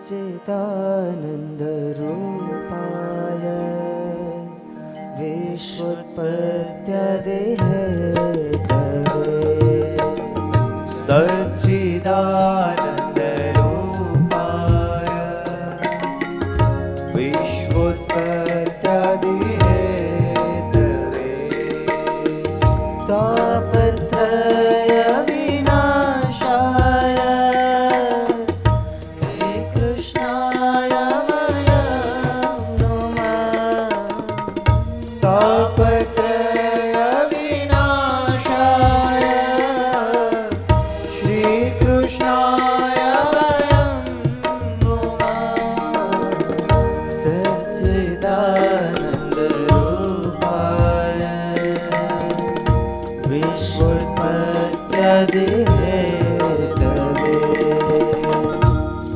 सच्चिदानन्दरूपाय विश्वोत्पत्त्यादिहेतवे सच्चिदानन्दरूपाय विश्वोत्पत्त्यादिहेतवे तापत्रय विनाशाय श्रीकृष्णाय वयं नुमः तापत्रय विनाशाय श्रीकृष्णाय वयं नुमः सच्चिदानन्दरूपाय विश्वोत्पत्त्यादिहेतवे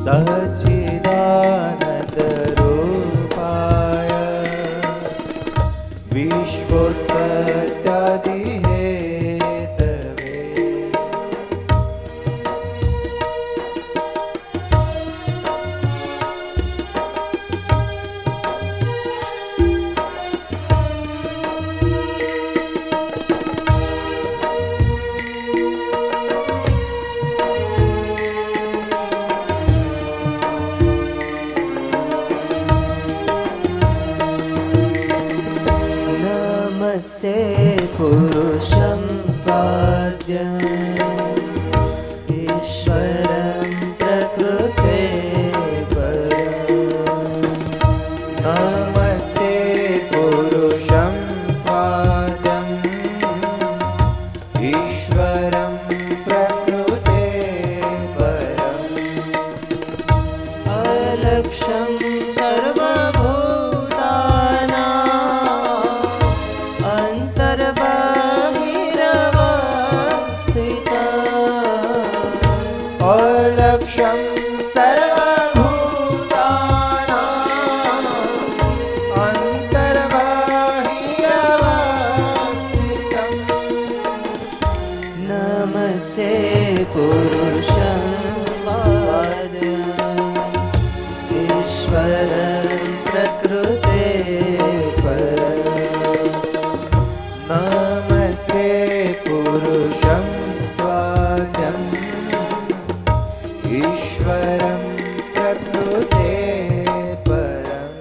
सच्चिदानन्दरूपाय विश्वोत्पत्त्यादिहेतवे नमस्ते पुरुषं पाद्यम् ईश्वरं प्रकृते परम् नमस्ते पुरुषं पादम् ईश्वरं प्रकृते परम् अलक्ष्यं सर्वभूतानाम् अन्तर्बहिरवस्थितम् अलक्ष्यं सर्वभूतानाम् अन्तर्बाह्यवस्थितम् नमस्ते पुरुषं पाद्यम् ईश्वरं प्रकृते परम् नमस्ते पुरुषं पाद्यम् ईश्वरं प्रकृते परम्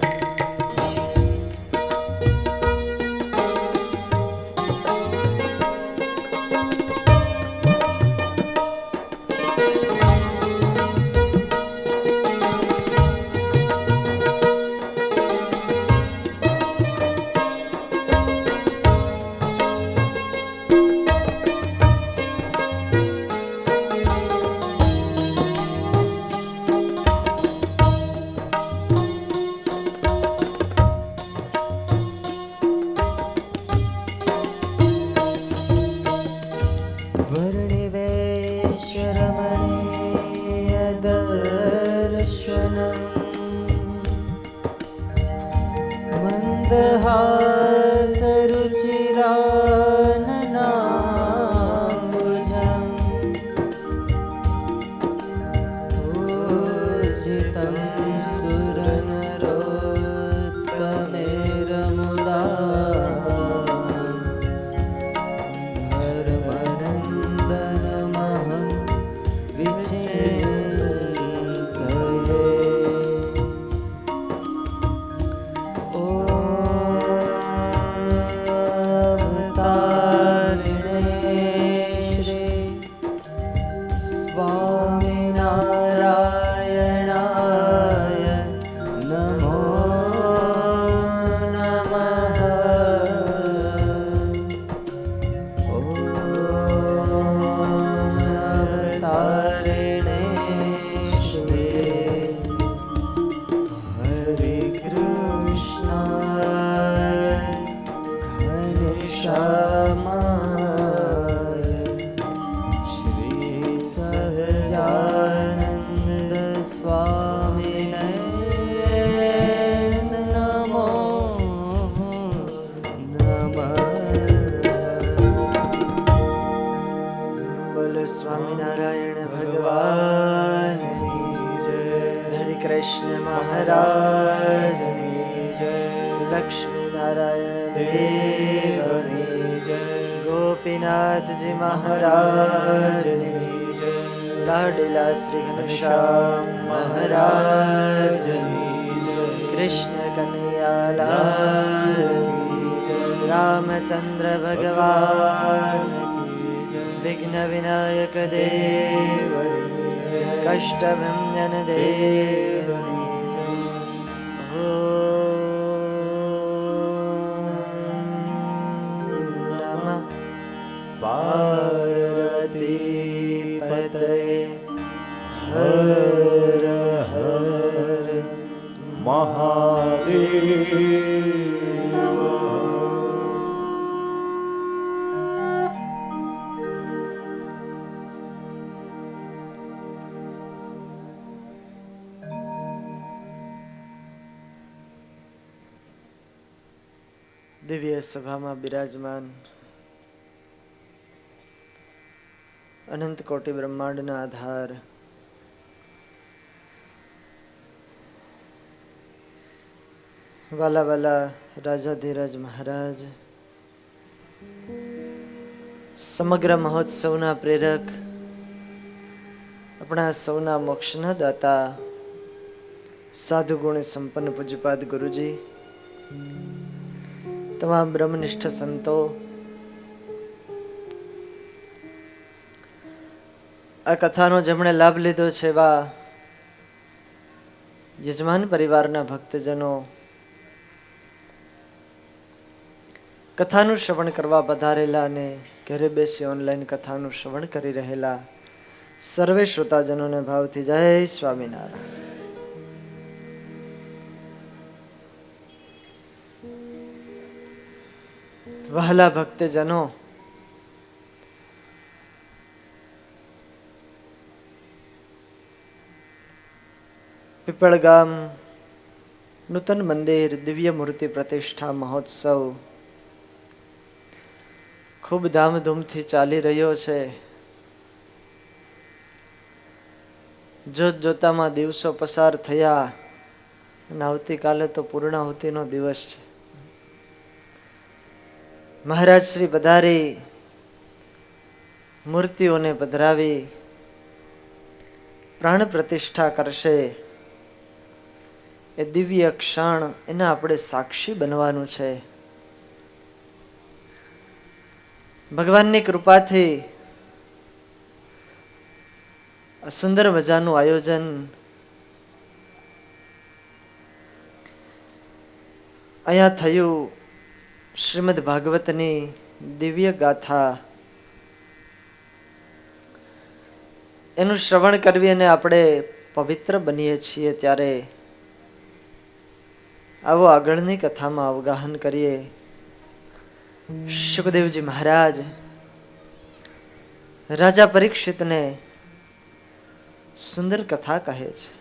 वर्णिवेशरमणीयदर्शनम् मन्दहासरुचिराननाम्बुजम् पूजितं सुरनरोत्तमेरमुदा धर्मनन्दनमहं विचिन्तये। ॐ લક્ષ્મી નારાયણ દેવની જય. ગોપીનાથજી મહારાજની જય. લાડીલા શ્રી ઘનશ્યામ મહારાજની જય. કૃષ્ણ કનૈયા લાલ કી જય. રામચંદ્ર ભગવાન વિઘ્ન વિનાયક દેવ કષ્ટભંજન દેવ. પાર્વતી પતયે હર હર મહાદેવ. દિવ્ય સભામાં બિરાજમાન અનંત કોટી બ્રહ્માંડના આધાર વાલા વાલા રાજાધિરાજ મહારાજ, સમગ્ર મહોત્સવના પ્રેરક, આપણા સૌના મોક્ષના દાતા, સાધુ ગુણ સંપન્ન પૂજ્યપાદ ગુરુજી, તમામ બ્રહ્મનિષ્ઠ સંતો, આ કથાનો જેમણે લાભ લીધો છે એવા યજમાન પરિવારના ભક્તજનો, કથાનું શ્રવણ કરવા પધારેલા અને ઘરે બેસી ઓનલાઈન કથાનું શ્રવણ કરી રહેલા સર્વે શ્રોતાજનોને ભાવથી જય સ્વામિનારાયણ. વહાલા ભક્તજનો, પીપળગામ નૂતન મંદિર દિવ્ય મૂર્તિ પ્રતિષ્ઠા મહોત્સવ ખૂબ ધામધૂમથી ચાલી રહ્યો છે. જોત જોતામાં દિવસો પસાર થયા અને આવતીકાલે તો પૂર્ણાહુતિનો દિવસ છે. મહારાજ શ્રી પધારી મૂર્તિઓને પધરાવી પ્રાણ પ્રતિષ્ઠા કરશે. એ દિવ્ય ક્ષણ એના આપણે સાક્ષી બનવાનું છે. ભગવાનની કૃપાથી સુંદર મજાનું આયોજન અહીંયા થયું. શ્રીમદ ભાગવતની દિવ્ય ગાથા, એનું શ્રવણ કરવી અને આપણે પવિત્ર બનીએ છીએ. ત્યારે આવો આગળની કથામાં અવગાહન કરીએ. શુકદેવજી મહારાજ રાજા પરીક્ષિતને સુંદર કથા કહે છે.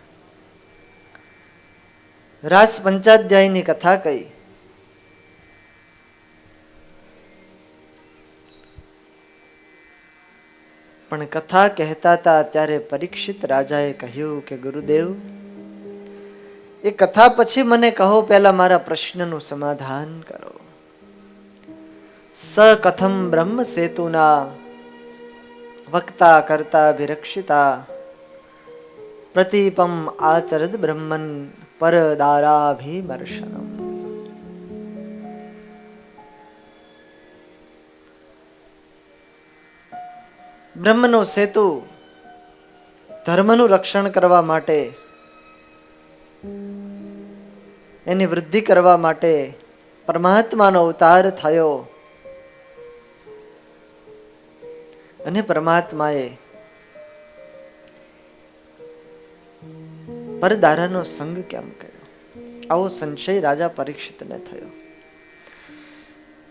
રાસ પંચાધ્યાયની કથા કહી. પણ કથા કહેતા હતા ત્યારે પરીક્ષિત રાજાએ કહ્યું કે ગુરુદેવ, એ કથા પછી મને કહો, પહેલા મારા પ્રશ્નનું સમાધાન કરો. સ કથમ બ્રહ્મ સેતુના વક્તા કરતા વિરક્ષિતા પ્રતિપમ આચરદ બ્રહ્મન પરદારાભિમર્શનમ. બ્રહ્મનો સેતુ ધર્મનું રક્ષણ કરવા માટે, એની વૃદ્ધિ કરવા માટે પરમાત્માનો અવતાર થયો અને પરમાત્માએ પરદારાનો સંગ કેમ કર્યો? આવો સંશય રાજા પરીક્ષિતને થયો.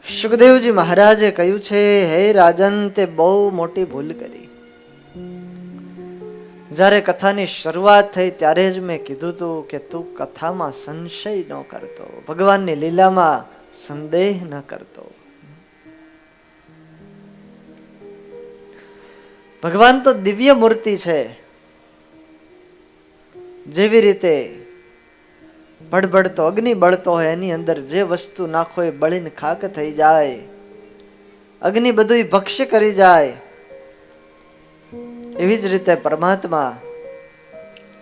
સુખદેવજી મહારાજે કહ્યું છે, હે રાજન, તે બહુ મોટી ભૂલ કરી. જ્યારે કથાની શરૂઆત થઈ ત્યારે જ મેં કીધું તું કે તું કથામાં સંશય ન કરતો, ભગવાનની લીલામાં સંદેહ ન કરતો. ભગવાન તો દિવ્ય મૂર્તિ છે. જેવી રીતે ભડભડતો અગ્નિ બળતો હોય, એની અંદર જે વસ્તુ નાખો એ બળીને ખાક થઈ જાય, અગ્નિ બધું ભક્ષ્ય કરી જાય. એવી જ રીતે પરમાત્મા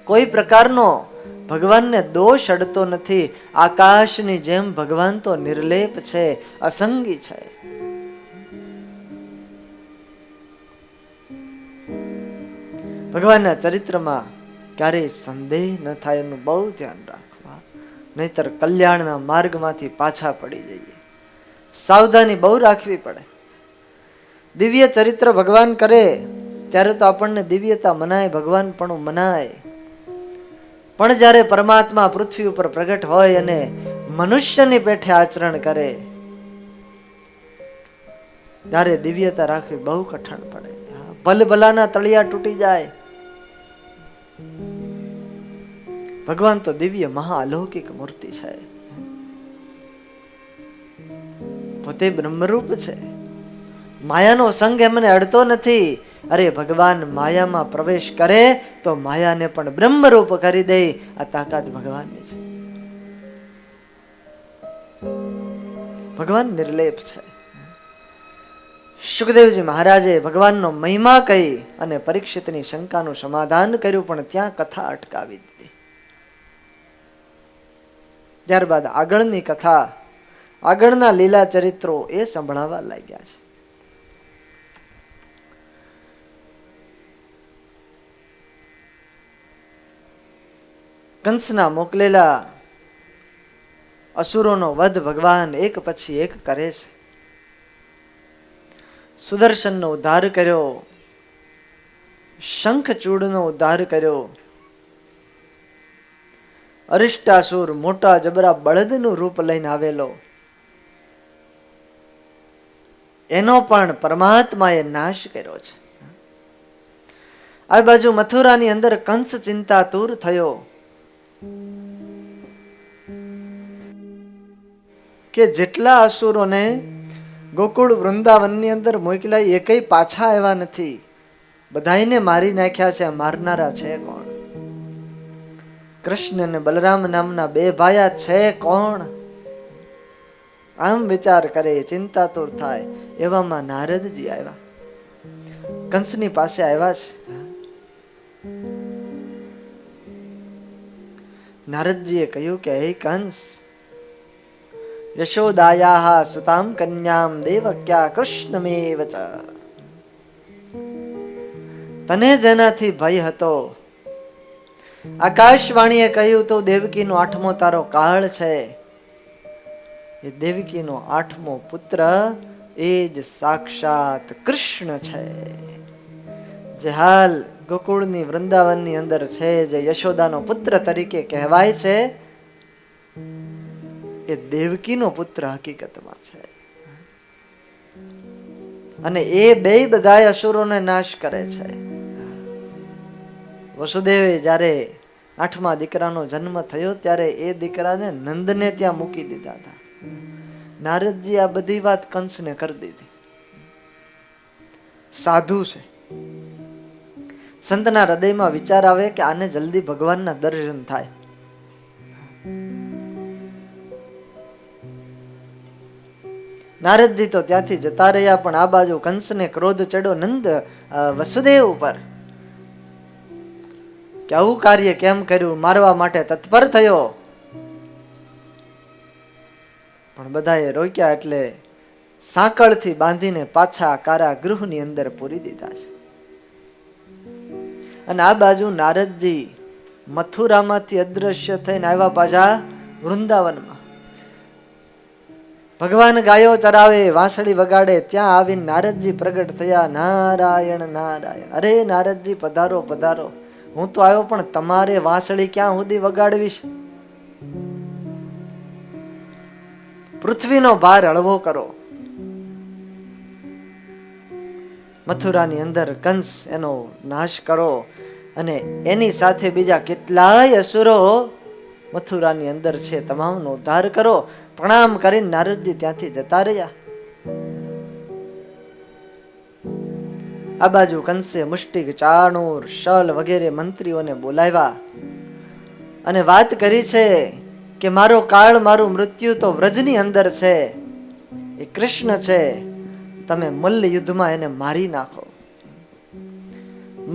કોઈ પ્રકારનો ભગવાનને દોષ અડતો નથી. આકાશની જેમ ભગવાન તો નિર્લેપ છે, અસંગી છે. ભગવાનના ચરિત્રમાં ક્યારેય સંદેહ ન થાય એનું બહુ ધ્યાન રાખવા, નહીતર કલ્યાણના માર્ગમાંથી પાછા પડી જઈએ. સાવધાની બહુ રાખવી પડે. દિવ્ય ચરિત્ર ભગવાન કરે ત્યારે તો આપણને દિવ્યતા મનાય, ભગવાન પણ મનાય. પણ જ્યારે પરમાત્મા પૃથ્વી ઉપર પ્રગટ હોય અને મનુષ્યની પેઠે આચરણ કરે ત્યારે દિવ્યતા રાખવી બહુ કઠણ પડે. ભલભલાના તળિયા તૂટી જાય. ભગવાન તો દિવ્ય મહાઅલૌકિક મૂર્તિ છે, પોતે બ્રહ્મરૂપ છે. માયાનો સંગ એમને અડતો નથી. અરે ભગવાન માયામાં પ્રવેશ કરે તો માયાને પણ બ્રહ્મરૂપ કરી દે. આ તાકાત ભગવાનની છે. ભગવાન નિર્લેપ છે. સુખદેવજી મહારાજે ભગવાનનો મહિમા કહી અને પરીક્ષિતની શંકાનું સમાધાન કર્યું, પણ ત્યાં કથા અટકાવી દીધી. ત્યારબાદ આગળની કથા, આગળના લીલા ચરિત્રો એ સંભળાવા લાગ્યા છે. કંસના મોકલેલા અસુરોનો વધ ભગવાન એક પછી એક કરે છે. સુદર્શનનો ઉદ્ધાર કર્યો, શંખચૂડનો ઉદ્ધાર કર્યો. અરિષ્ટાસુર મોટા જબરા બળદનું રૂપ લઈને આવેલો, એનો પણ પરમાત્માએ નાશ કર્યો છે. આ બાજુ મથુરાની અંદર કંસ ચિંતાતુર થયો કે જેટલા અસુરોને ગોકુળ વૃંદાવનની અંદર મોકલ્યા એકેય પાછા આવ્યા નથી. બધાઈને મારી નાખ્યા છે. મારનારા છે કોણ? કૃષ્ણ અને બલરામ નામના બે ભાયા છે કોણ? આમ વિચાર કરે, ચિંતાતુર થાય. એવામાં નારદજી આવ્યા, કંસની પાસે આવ્યા છે. નારદજીએ કહ્યું કે હે કંસ, યશોદાયાહ સુતામ કન્યામ દેવક્યા કૃષ્ણમેવ ચ. તને જેનાથી ભય હતો, આકાશવાણીએ કહ્યું તો દેવકીનો 8મો તારો કાળ છે. એ દેવકીનો 8મો પુત્ર એ જ સાક્ષાત કૃષ્ણ છે, જે હાલ ગોકુળની વૃંદાવનની અંદર છે, જે યશોદાનો પુત્ર તરીકે કહેવાય છે. એ દેવકીનો પુત્ર હકીકતમાં છે. અને એ બે બધા અસુરોને નાશ કરે છે. વસુદેવે જ્યારે 8મા દીકરાનો જન્મ થયો ત્યારે એ દીકરાને નંદને ત્યાં મૂકી દીધા હતા. નારદજી આ બધી વાત કંસને કરી દીધી. સાધુ છે. સંતના હૃદયમાં વિચાર આવે કે આને જલ્દી ભગવાનના દર્શન થાય. નારદજી તો ત્યાંથી જતા રહ્યા, પણ આ બાજુ કંસને ક્રોધ ચડ્યો નંદ વસુદેવ ઉપર કે આવું કાર્ય કેમ કર્યું, મારવા માટે તત્પર થયો. પણ બધાએ રોક્યા એટલે સાંકળથી બાંધીને પાછા કારાગૃહની અંદર પૂરી દીધા છે. અને આ બાજુ નારદજી મથુરામાંથી અદ્રશ્ય થઈને આવ્યા પાછા વૃંદાવનમાં. ભગવાન ગાયો ચરાવે, વાંસળી વગાડે, ત્યાં આવીને નારદજી પ્રગટ થયા. નારાયણ નારાયણ. અરે નારદજી પધારો પધારો, હું તો આવ્યો, પણ તમારે વાંસળી ક્યાં સુધી વગાડવી છે? પૃથ્વીનો ભાર હળવો કરો. મથુરાની અંદર કંસ એનો નાશ કરો, અને એની સાથે બીજા કેટલાય અસુરો મથુરાની અંદર છે, તમામનો ઉદ્ધાર કરો. પ્રણામ કરીને નારદજી ત્યાંથી જતા રહ્યા. આ બાજુ કંસે મુષ્ટિક, ચાણૂર, શલ વગેરે મંત્રીઓને બોલાવ્યા અને વાત કરી છે કે મારો કાળ, મારું મૃત્યુ તો વ્રજની અંદર છે, એ કૃષ્ણ છે, તમે મલ્લ યુદ્ધમાં એને મારી નાખો.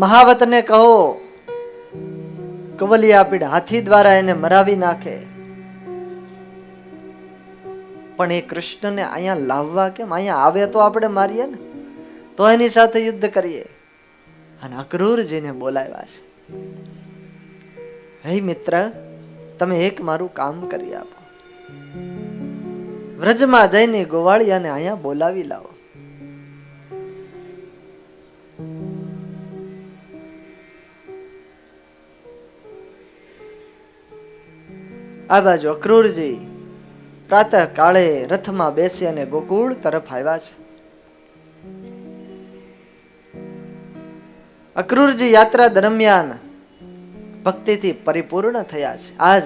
મહાવતને કહો કવલિયાપીડ હાથી દ્વારા એને મરાવી નાખે. પણ એ કૃષ્ણને અહીંયા લાવવા કેમ? અહીંયા આવે તો આપણે મારીએ ને, તો એની સાથે યુદ્ધ કરીએ. અને અક્રૂરજીને બોલાવ્યા છે. હે મિત્ર, તમે એક મારું કામ કરી આપો. વ્રજમાં જઈને ગોવાળિયાને અહીંયા બોલાવી લાવો. આ બાજુ અક્રૂરજી પ્રાતઃ કાળે રથમાં બેસી અને ગોકુળ તરફ આવ્યા છે. અક્રૂરજી યાત્રા દરમિયાન ભક્તિથી પરિપૂર્ણ થયા છે. આજ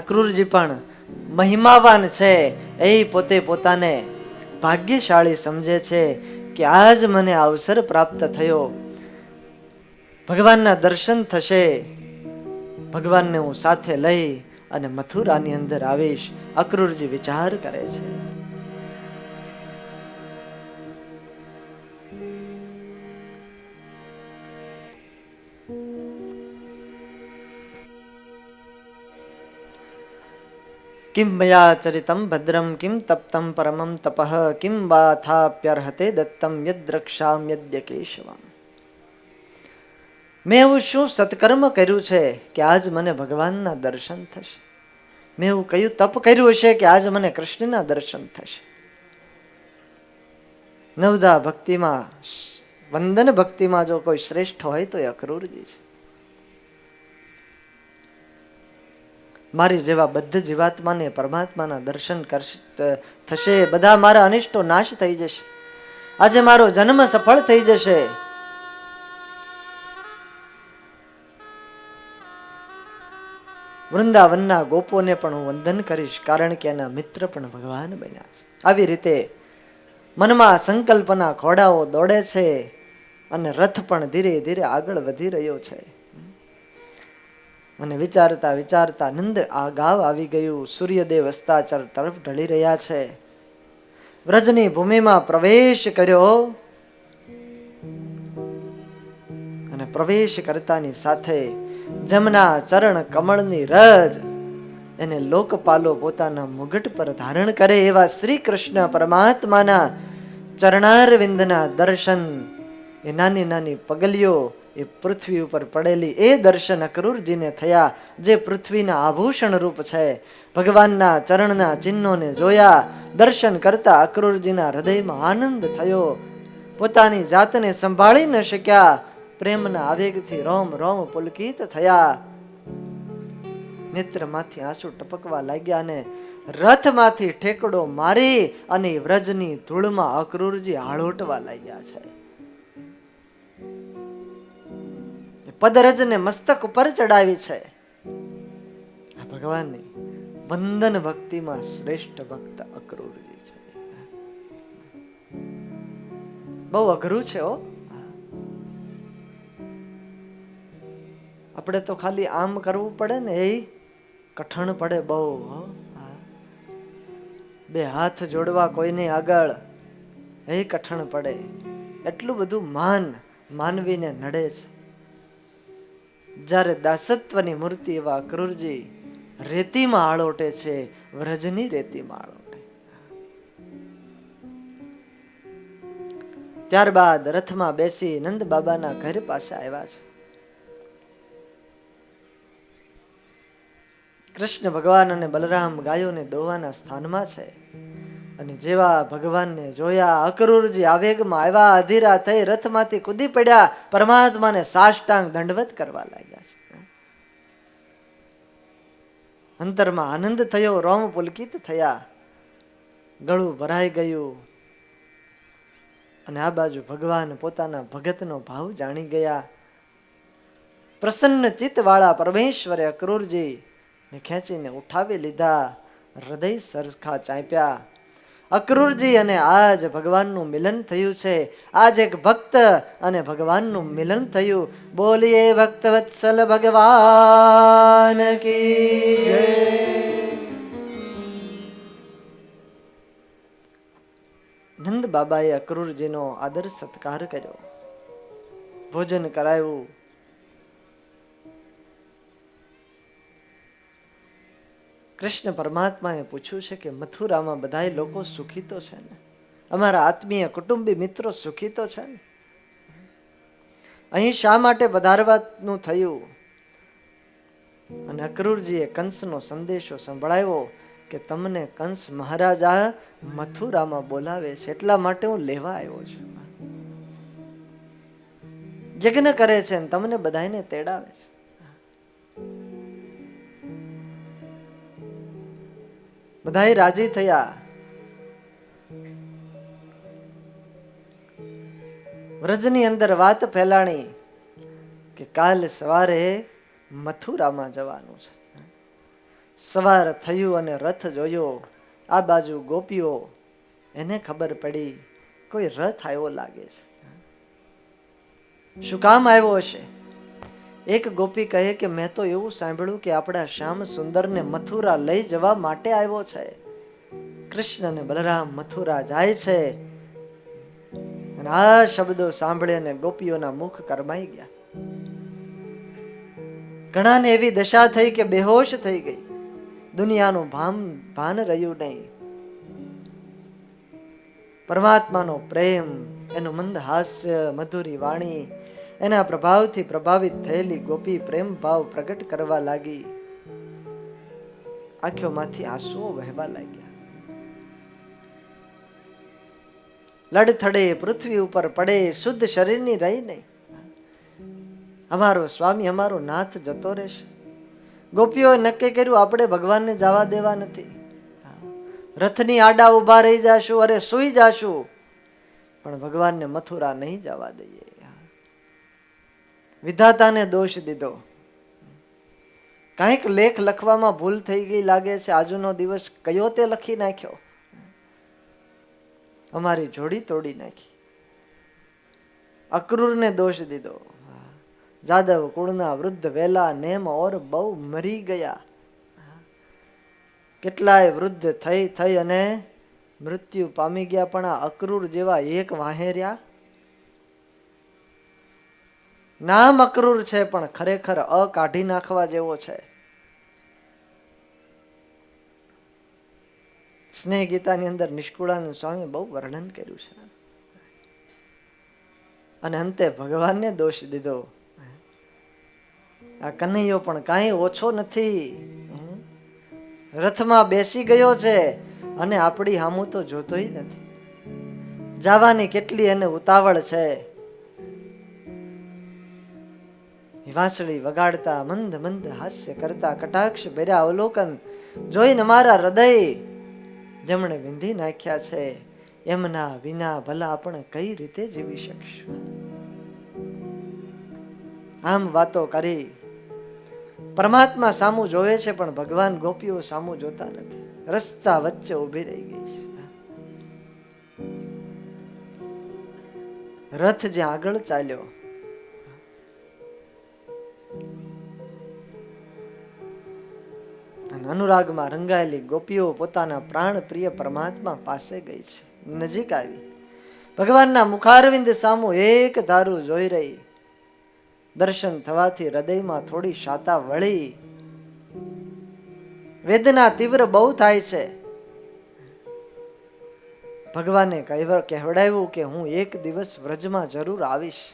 અક્રૂરજી પણ મહિમાવાન છે. એ પોતે પોતાને ભાગ્યશાળી સમજે છે કે આજ મને અવસર પ્રાપ્ત થયો, ભગવાનના દર્શન થશે, ભગવાનને હું સાથે લઈ અને મથુરાની અંદર આવીશ. અક્રૂરજી વિચાર કરે છે. કિમ મયા ચરિતમ ભદ્રમ કિમ તપ્તમ પરમમ તપઃ કિમ વાથાપ્યર્હતે દત્તમ યદ્રક્ષામ યદ્ય કેશવમ. મેં એવું શું સત્કર્મ કર્યું છે કે આજ મને ભગવાનના દર્શન થશે? મેં એવું કયું તપ કર્યું હશે કે આજ મને કૃષ્ણના દર્શન થશે? નવદા ભક્તિમાં, વંદન ભક્તિમાં જો કોઈ શ્રેષ્ઠ હોય તો એ અક્રૂરજી છે. મારી જેવા બદ્ધ જીવાત્માને પરમાત્માના દર્શન થશે, બધા મારા અનિષ્ટો નાશ થઈ જશે, આજે મારો જન્મ સફળ થઈ જશે. વૃંદાવનના ગોપોને પણ હું વંદન કરીશ, કારણ કે એના મિત્ર પણ ભગવાન બન્યા છે. આવી રીતે મનમાં સંકલ્પના ઘોડાઓ દોડે છે અને રથ પણ ધીરે ધીરે આગળ વધી રહ્યો છે. અને વિચારતા વિચારતા નંદ આ ગાવ આવી ગયું. સૂર્યદેવ અસ્તાચર તરફ ઢળી રહ્યા છે. વ્રજની ભૂમિમાં પ્રવેશ કર્યો અને પ્રવેશ કરતાની સાથે જમના ચરણ કમળની રજ એને લોકપાલો પોતાના મુગટ પર ધારણ કરે એવા શ્રી કૃષ્ણ પરમાત્માના ચરણારવિંદના દર્શન, એ નાની નાની પગલીઓ એ પૃથ્વી ઉપર પડેલી, એ દર્શન અક્રૂરજીને થયા, જે પૃથ્વીના આભૂષણ રૂપ છે. ભગવાનના ચરણના ચિહ્નોને જોયા, દર્શન કરતા અક્રૂરજીના હૃદયમાં આનંદ થયો. પોતાની જાતને સંભાળી ન શક્યા, પ્રેમના આવેગથી રોમ રોમ પુલકિત થયા. નેત્રમાંથી આંસુ ટપકવા લાગ્યા અને રથમાંથી ઠેકડો મારી અને વ્રજની ધૂળમાં અક્રૂરજી આળોટવા લાગ્યા છે. પદરજને મસ્તક ઉપર ચડાવી છે. આ ભગવાનની વંદન ભક્તિમાં શ્રેષ્ઠ ભક્ત અક્રૂરજી છે. બહુ અઘરું છે હો. આપણે તો ખાલી આમ કરવું પડે ને, એ કઠણ પડે બહુ. બે હાથ જોડવા કોઈની આગળ એ કઠણ પડે. એટલું બધું માનવીને નડે છે. જ્યારે દાસત્વની મૂર્તિ એવા અક્રૂરજી રેતીમાં આળોટે છે, વ્રજની રેતીમાં આળોટે. ત્યારબાદ રથમાં બેસી નંદ બાબાના ઘર પાસે આવ્યા છે. કૃષ્ણ ભગવાન અને બલરામ ગાયોને દોવાના સ્થાનમાં છે. અને જેવા ભગવાનને જોયા, અક્રૂરજી આવેગમાં આવ્યા, અધીરા થઈ રથમાંથી કૂદી પડ્યા, પરમાત્માને સાષ્ટાંગ દંડવત કરવા લાગ્યા છે. અંતરમાં આનંદ થયો, રોમ પુલકિત થયા, ગળું ભરાઈ ગયું. અને આ બાજુ ભગવાન પોતાના ભગતનો ભાવ જાણી ગયા. પ્રસન્ન ચિત્ત વાળા પરમેશ્વરે અક્રૂરજી ને ખેંચીને ઉઠાવી લીધા, હૃદય સરખા ચાંપ્યા. અક્રૂરજી અને આજ ભગવાનનું મિલન થયું છે. આજ એક ભક્ત અને ભગવાનનું મિલન થયું. બોલીએ ભક્ત વત્સલ ભગવાન કી જય. નંદ બાબાએ અક્રૂરજીનો આદર સત્કાર કર્યો, ભોજન કરાયું. કૃષ્ણ પરમાત્માએ પૂછ્યું છે કે મથુરામાં બધાય લોકો સુખી તો છે ને? અમારા આત્મીય કુટુંબી મિત્રો સુખી તો છે ને? અહીં શા માટે પધારવાનું થયું? અને અક્રૂરજીએ કંસનો સંદેશો સંભળાવ્યો કે તમને કંસ મહારાજા મથુરામાં બોલાવે છે, એટલા માટે હું લેવા આવ્યો છું. યજ્ઞ કરે છે ને તમને બધાને તેડાવે છે. બધાય રાજી થયા. વ્રજની અંદર વાત ફેલાણી કે કાલ સવારે મથુરામાં જવાનું છે. સવાર થયું અને રથ જોયો. આ બાજુ ગોપીઓ, એને ખબર પડી કોઈ રથ આવ્યો લાગે છે. શું કામ આવ્યો હશે? એક ગોપી કહે કે મેં તો એવું સાંભળ્યું કે આપણા શ્યામ સુંદરને મથુરા લઈ જવા માટે આવ્યો છે. કૃષ્ણ અને બલરામ મથુરા જાય છે. અને આ શબ્દો સાંભળીને ગોપીઓના મુખ કરમાઈ ગયા. ઘણાને એવી દશા થઈ કે બેહોશ થઈ ગઈ, દુનિયાનું ભાન રહ્યું નહીં. પરમાત્માનો પ્રેમ, એનું મંદ હાસ્ય, મધુરી વાણી, એના પ્રભાવથી પ્રભાવિત થયેલી ગોપી પ્રેમ ભાવ પ્રગટ કરવા લાગી. આંખોમાંથી આંસુઓ વહેવા લાગ્યા. લડથડે પૃથ્વી ઉપર પડે, શુદ્ધ શરીરની રહી નહીં. અમારો સ્વામી, અમારો નાથ જતો રહેશે. ગોપીઓએ નક્કી કર્યું આપણે ભગવાનને જવા દેવા નથી. રથની આડા ઉભા રહી જાશું, અરે સુઈ જાશું, પણ ભગવાનને મથુરા નહીં જવા દઈએ. વિધાતાને દોષ દીધો. કાંઈક લેખ લખવામાં ભૂલ થઈ ગઈ લાગે છે. આજનો દિવસ કયો તે લખી નાખ્યો. અમારી જોડી તોડી નાખી. અક્રૂરને દોષ દીધો. જાદવ કુળના વૃદ્ધ વેલા નેમ ઓર બહુ મરી ગયા. કેટલાય વૃદ્ધ થઈ અને મૃત્યુ પામી ગયા, પણ આ અક્રૂર જેવા એક વાહેર્યા. નામ અક્રૂર છે પણ ખરેખર કાઢી નાખવા જેવો છે. સ્નેહ ગીતાની અંદર નિષ્કુળાનંદ સ્વામી બહુ વર્ણન કર્યું છે. અને અંતે ભગવાનને દોષ દીધો. આ કનૈયો પણ કાંઈ ઓછો નથી. રથમાં બેસી ગયો છે અને આપણી હામું તો જોતોય નથી. જવાની કેટલી એને ઉતાવળ છે. વાંસળી વગાડતા, મંદ મંદ હાસ્ય કરતા, કટાક્ષ ભર્યા અવલોકન જોઈને મારા હૃદય જેમણે વિંધી નાખ્યા છે, એમના વિના ભલા આપણે કઈ રીતે જીવી શકશું? આમ વાતો કરી. પરમાત્મા સામું જોવે છે પણ ભગવાન ગોપીઓ સામું જોતા નથી. રસ્તા વચ્ચે ઉભી રહી ગઈ છે. રથ જ્યાં આગળ ચાલ્યો, અનુરાગમાં રંગાયેલી ગોપીઓ પોતાના પ્રાણ પ્રિય પરમાત્મા પાસે ગઈ છે. નજીક આવી ભગવાનના મુખારવિંદ સામું એક ધારું જોઈ રહી. દર્શન થવાથી હૃદયમાં થોડી શાતા વળી. વેદના તીવ્ર બહુ થાય છે. ભગવાને કહેવડાવ્યું કે હું એક દિવસ વ્રજમાં જરૂર આવીશ.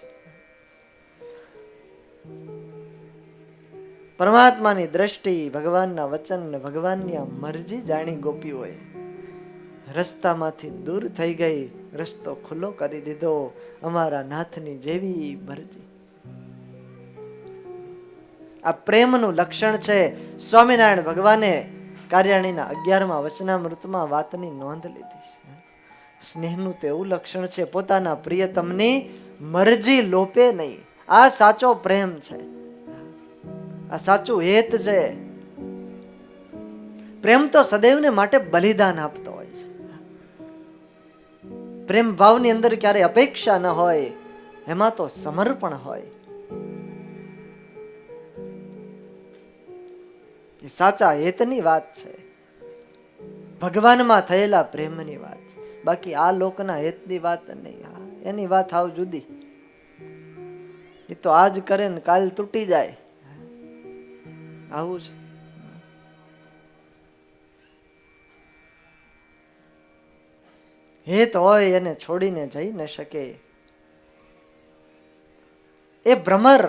પરમાત્માની દ્રષ્ટિ, ભગવાનના વચન, ભગવાનની આ મરજી જાણી ગોપીઓએ રસ્તામાંથી દૂર થઈ ગઈ. રસ્તો ખુલ્લો કરી દીધો. અમારા નાથની જેવી મરજી. આ પ્રેમનું લક્ષણ છે. સ્વામિનારાયણ ભગવાને કાર્યાણીના 11મા વચનામૃતમાં વાતની નોંધ લીધી છે. સ્નેહનું તો એવું લક્ષણ છે, પોતાના પ્રિયતમની મરજી લોપે નહીં. આ સાચો પ્રેમ છે. આ સાચું હેત છે. પ્રેમ તો સદૈવને માટે બલિદાન આપતો હોય છે. પ્રેમ ભાવની અંદર ક્યારે અપેક્ષા ન હોય, એમાં તો સમર્પણ હોય. એ સાચા હેતની વાત છે. ભગવાનમાં થયેલા પ્રેમની વાત. બાકી આ લોકના હેતની વાત નહીં. હા, એની વાત હાવ જુદી. એ તો આજ કરે ને કાલ તૂટી જાય. આવું છે. હેત હોય એને છોડીને જઈ ન શકે. એ ભ્રમર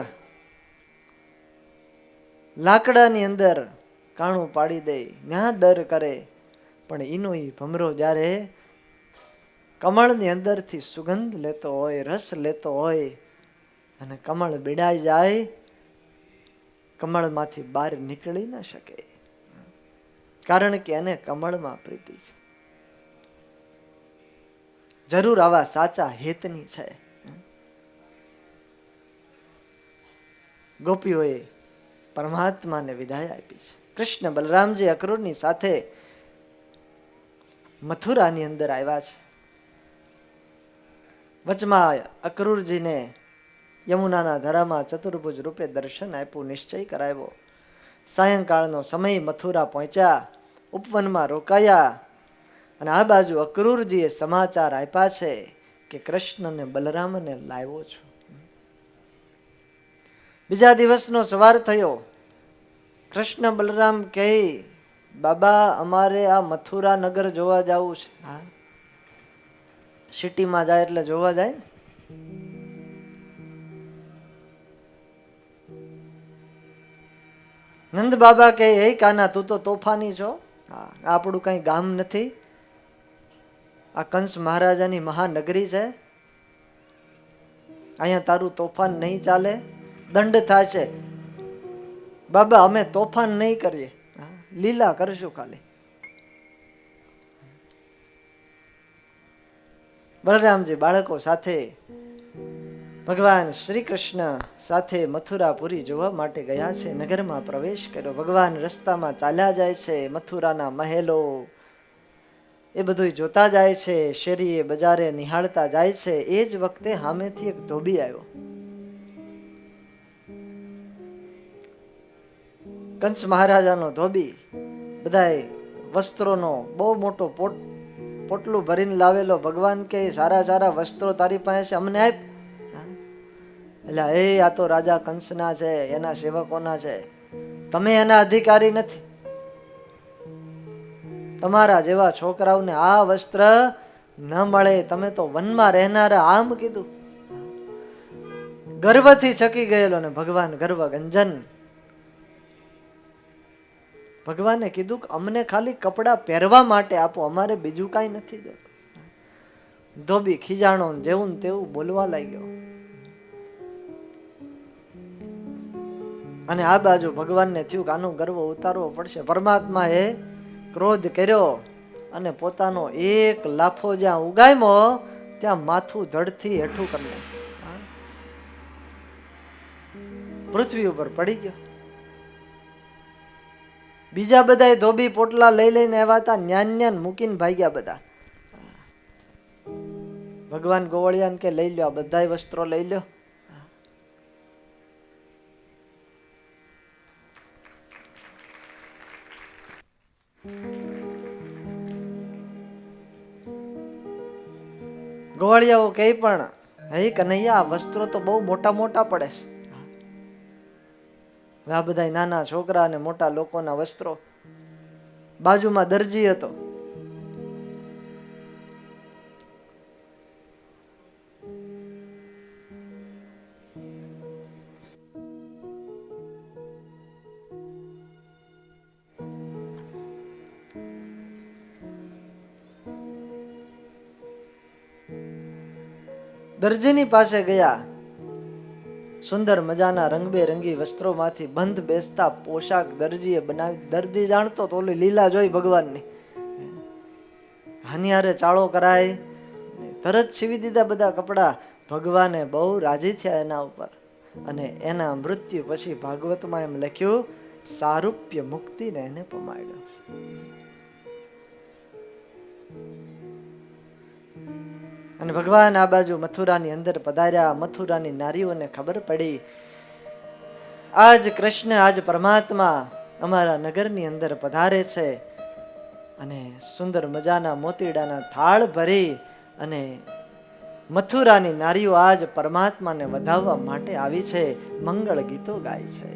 લાકડાની અંદર કાણું પાડી દે, ન્યા દર કરે, પણ એનો એ ભમરો જ્યારે કમળની અંદરથી સુગંધ લેતો હોય, રસ લેતો હોય અને કમળ બીડાઈ જાય, કમળમાંથી બહાર નીકળી ન શકે. કારણ કે એને કમળમાં પ્રીતિ છે. જરૂર આવા સાચા હેતની છે. ગોપીઓએ પરમાત્માને વિદાય આપી છે. કૃષ્ણ બલરામજી અક્રૂરની સાથે મથુરાની અંદર આવ્યા છે. વચમાં અક્રૂરજીને યમુનાના ધરામાં ચતુર્ભુજ રૂપે દર્શન આપ્યું, નિશ્ચય કરાવ્યો. સાયંકાળનો સમય, મથુરા પહોંચ્યા, ઉપવનમાં રોકાયા અને આ બાજુ અક્રૂરજીએ સમાચાર આપ્યા છે કે કૃષ્ણને બલરામને લાવ્યો છું. બીજા દિવસનો સવાર થયો. કૃષ્ણ બલરામ કહે, બાબા અમારે આ મથુરા નગર જોવા જવું છે. હા, સિટીમાં જાય એટલે જોવા જાય ને. નંદ બાબા કહે, હે કાના તું તો તોફાની છો. હા, આપણું કઈ ગામ નથી, આ કંસ મહારાજાની મહાનગરી છે. અહીંયા તારું તોફાન નહીં ચાલે, દંડ થશે. બાબા અમે તોફાન નહીં કરીએ, લીલા કરશું ખાલી. બલરામજી બાળકો સાથે ભગવાન શ્રી કૃષ્ણ સાથે મથુરાપુરી જોવા માટે ગયા છે. નગરમાં પ્રવેશ કર્યો. ભગવાન રસ્તામાં ચાલ્યા જાય છે. મથુરાના મહેલો એ બધું જોતા જાય છે, શેરીએ બજારે નિહાળતા જાય છે. એ જ વખતે સામેથી એક ધોબી આવ્યો. કંસ મહારાજાનો ધોબી, બધાય વસ્ત્રોનો બહુ મોટો પોટલું ભરીને લાવેલો. ભગવાન કે સારા સારા વસ્ત્રો તારી પાસે છે, અમને આપ. એટલે એ આ તો રાજા કંસના છે, એના સેવકોના છે, તમે એના અધિકારી નથી. તમારા જેવા છોકરાઓને આ વસ્ત્ર ન મળે, તમે તો વનમાં રહેનારા. આમ કીધું. ગર્વથી છકી ગયેલો ને ભગવાન ગર્વ ગંજન. ભગવાને કીધું કે અમને ખાલી કપડા પહેરવા માટે આપો, અમારે બીજું કાંઈ નથી જોતું. ધોબી ખીજાણો, જેવું ને તેવું બોલવા લાગ્યો. અને આ બાજુ ભગવાનને થયું કે આનો ગર્વ ઉતારવો પડશે. પરમાત્મા એ ક્રોધ કર્યો અને પોતાનો એક લાફો જ્યાં ઉગામ્યો ત્યાં માથું ધડથી હેઠું કરી નાખ્યું. પૃથ્વી ઉપર પડી ગયો. બીજા બધા ધોબી પોટલા લઈ લઈને આવ્યા હતા, ન્યાન મૂકીને ભાગ્યા બધા. ભગવાન ગોવળિયાને કે લઈ લ્યો, આ બધા વસ્ત્રો લઈ લ્યો. ગોવાળિયાઓ કઈ પણ, હે કનૈયા આ વસ્ત્રો તો બહુ મોટા મોટા પડે છે. આ બધા નાના છોકરા અને મોટા લોકોના વસ્ત્રો. બાજુમાં દરજી હતો. દરજીની પાસે ગયા. સુંદર મજાના રંગબેરંગી વસ્ત્રોમાંથી બંધ બેસતા પોશાક દરજીએ બનાવી. દરજી જાણતો તો ઓલી લીલા જોઈ ભગવાનની, હાનિયારે ચાળો કરાય, તરત સીવી દીધા બધા કપડા. ભગવાને બહુ રાજી થયા એના ઉપર. અને એના મૃત્યુ પછી ભાગવતમાં એમ લખ્યું, સારૂપ્ય મુક્તિને એને પમાડ્યો. અને ભગવાન આ બાજુ મથુરાની અંદર પધાર્યા. મથુરાની નારીઓને ખબર પડી આજ કૃષ્ણ, આજ પરમાત્મા અમારા નગરની અંદર પધારે છે. અને સુંદર મજાના મોતીડાના થાળ ભરી અને મથુરાની નારીઓ આજ પરમાત્માને વધાવવા માટે આવી છે, મંગળ ગીતો ગાય છે.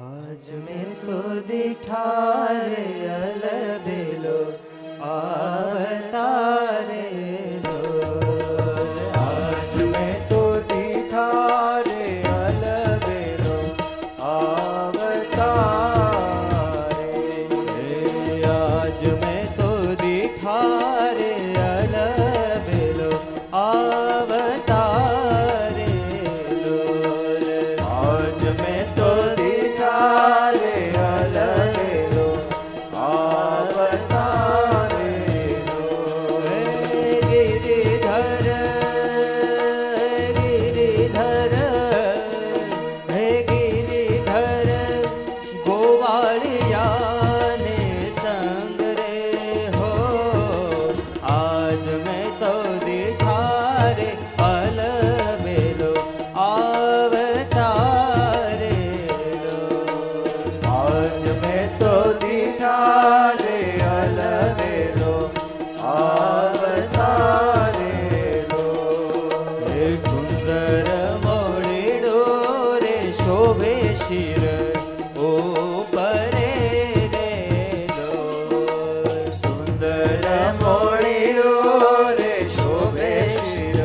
આજ મેં તો દીઠા રે અલબેલો અવતારે લો. આજ મેં તો દીઠા રે અલબેલો અવતારે. આજ મેં તો દીઠા રે અલબેલો અવતારે લો. આજ મેં તો દીઠા રે અલબેલો અવતારે લો. ગિરિધર ગિરિધર હે ગિરિધર ગોવાળિયાને સંગ રે હો. આજ મેં તો દીઠા રે અલબેલો અવતારે લો. આજ મેં તો દીઠા રે અલબેલો અવતારે લો. હે સુંદર મોડીડો રે શોભે શિર ઉપરે રે લો. સુંદર મોડીડો રે શોભે શિર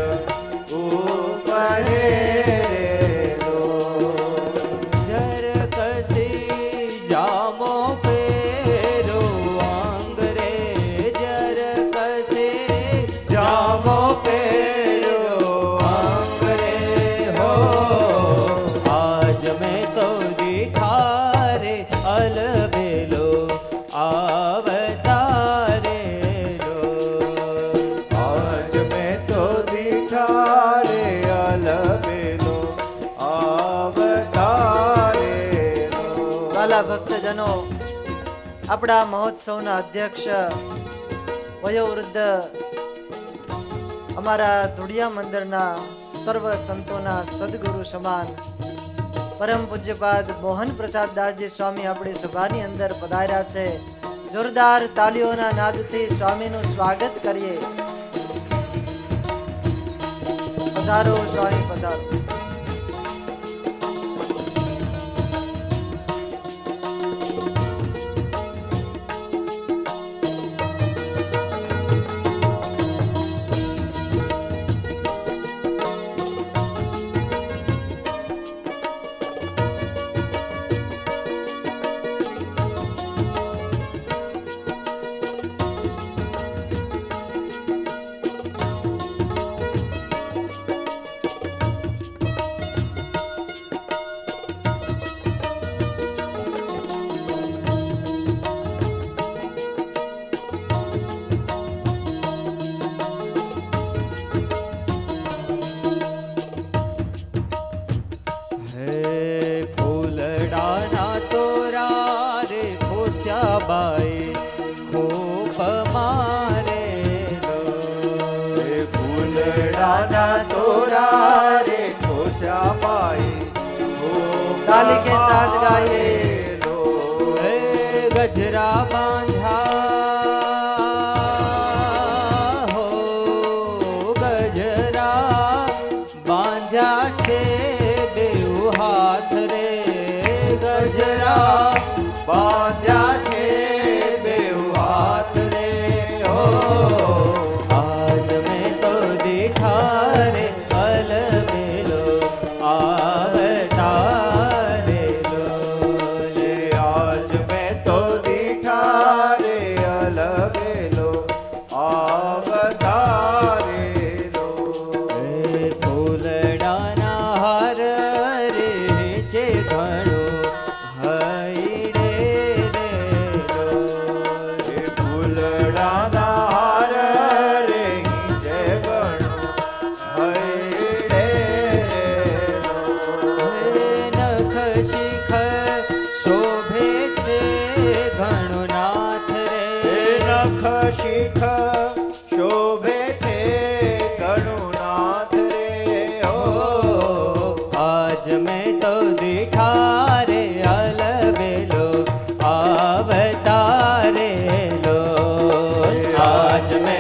ઉપરે રે લો. જર કસી જામો પેરો અંગ રે. જર કસી જામો પેરો અંગ રે હો. આજ મેં તો દીઠા રે અલબેલો અવતારે લો. આજ મેં તો દીઠા રે અલબેલો અવતારે લો. વાલા ભક્તજનો, આપણા મહોત્સવના અધ્યક્ષ વયોવૃદ્ધ અમારા ધુડિયા મંદિરના સર્વ સંતોના સદગુરુ સમાન પરમ પૂજ્યપાદ મોહન પ્રસાદ દાસજી સ્વામી આપણી સભાની અંદર પધાર્યા છે. જોરદાર તાલીઓના નાદથી સ્વામીનું સ્વાગત કરીએ. પધારો સ્વામી, પધારો. બાઈ ખૂબ મારે લો. ફૂલડાના તોરા રે ખોશા બાઈ તાલી કે સાથ ગાઈએ. લો. ગજરા બાંધ્યા હો. ગજરા બાંધ્યા છે બેઉ હાથ રે. ગજરા બાંધ્યા છે બેઉ હાથ રે હો. આજ મેં તો દીઠા રે અલબેલો અવતારે લો. લે આજ મેં તો દીઠા રે અલબેલો અવતારે લો. ફૂલડાના હાર રે છે ઘણો હૈડે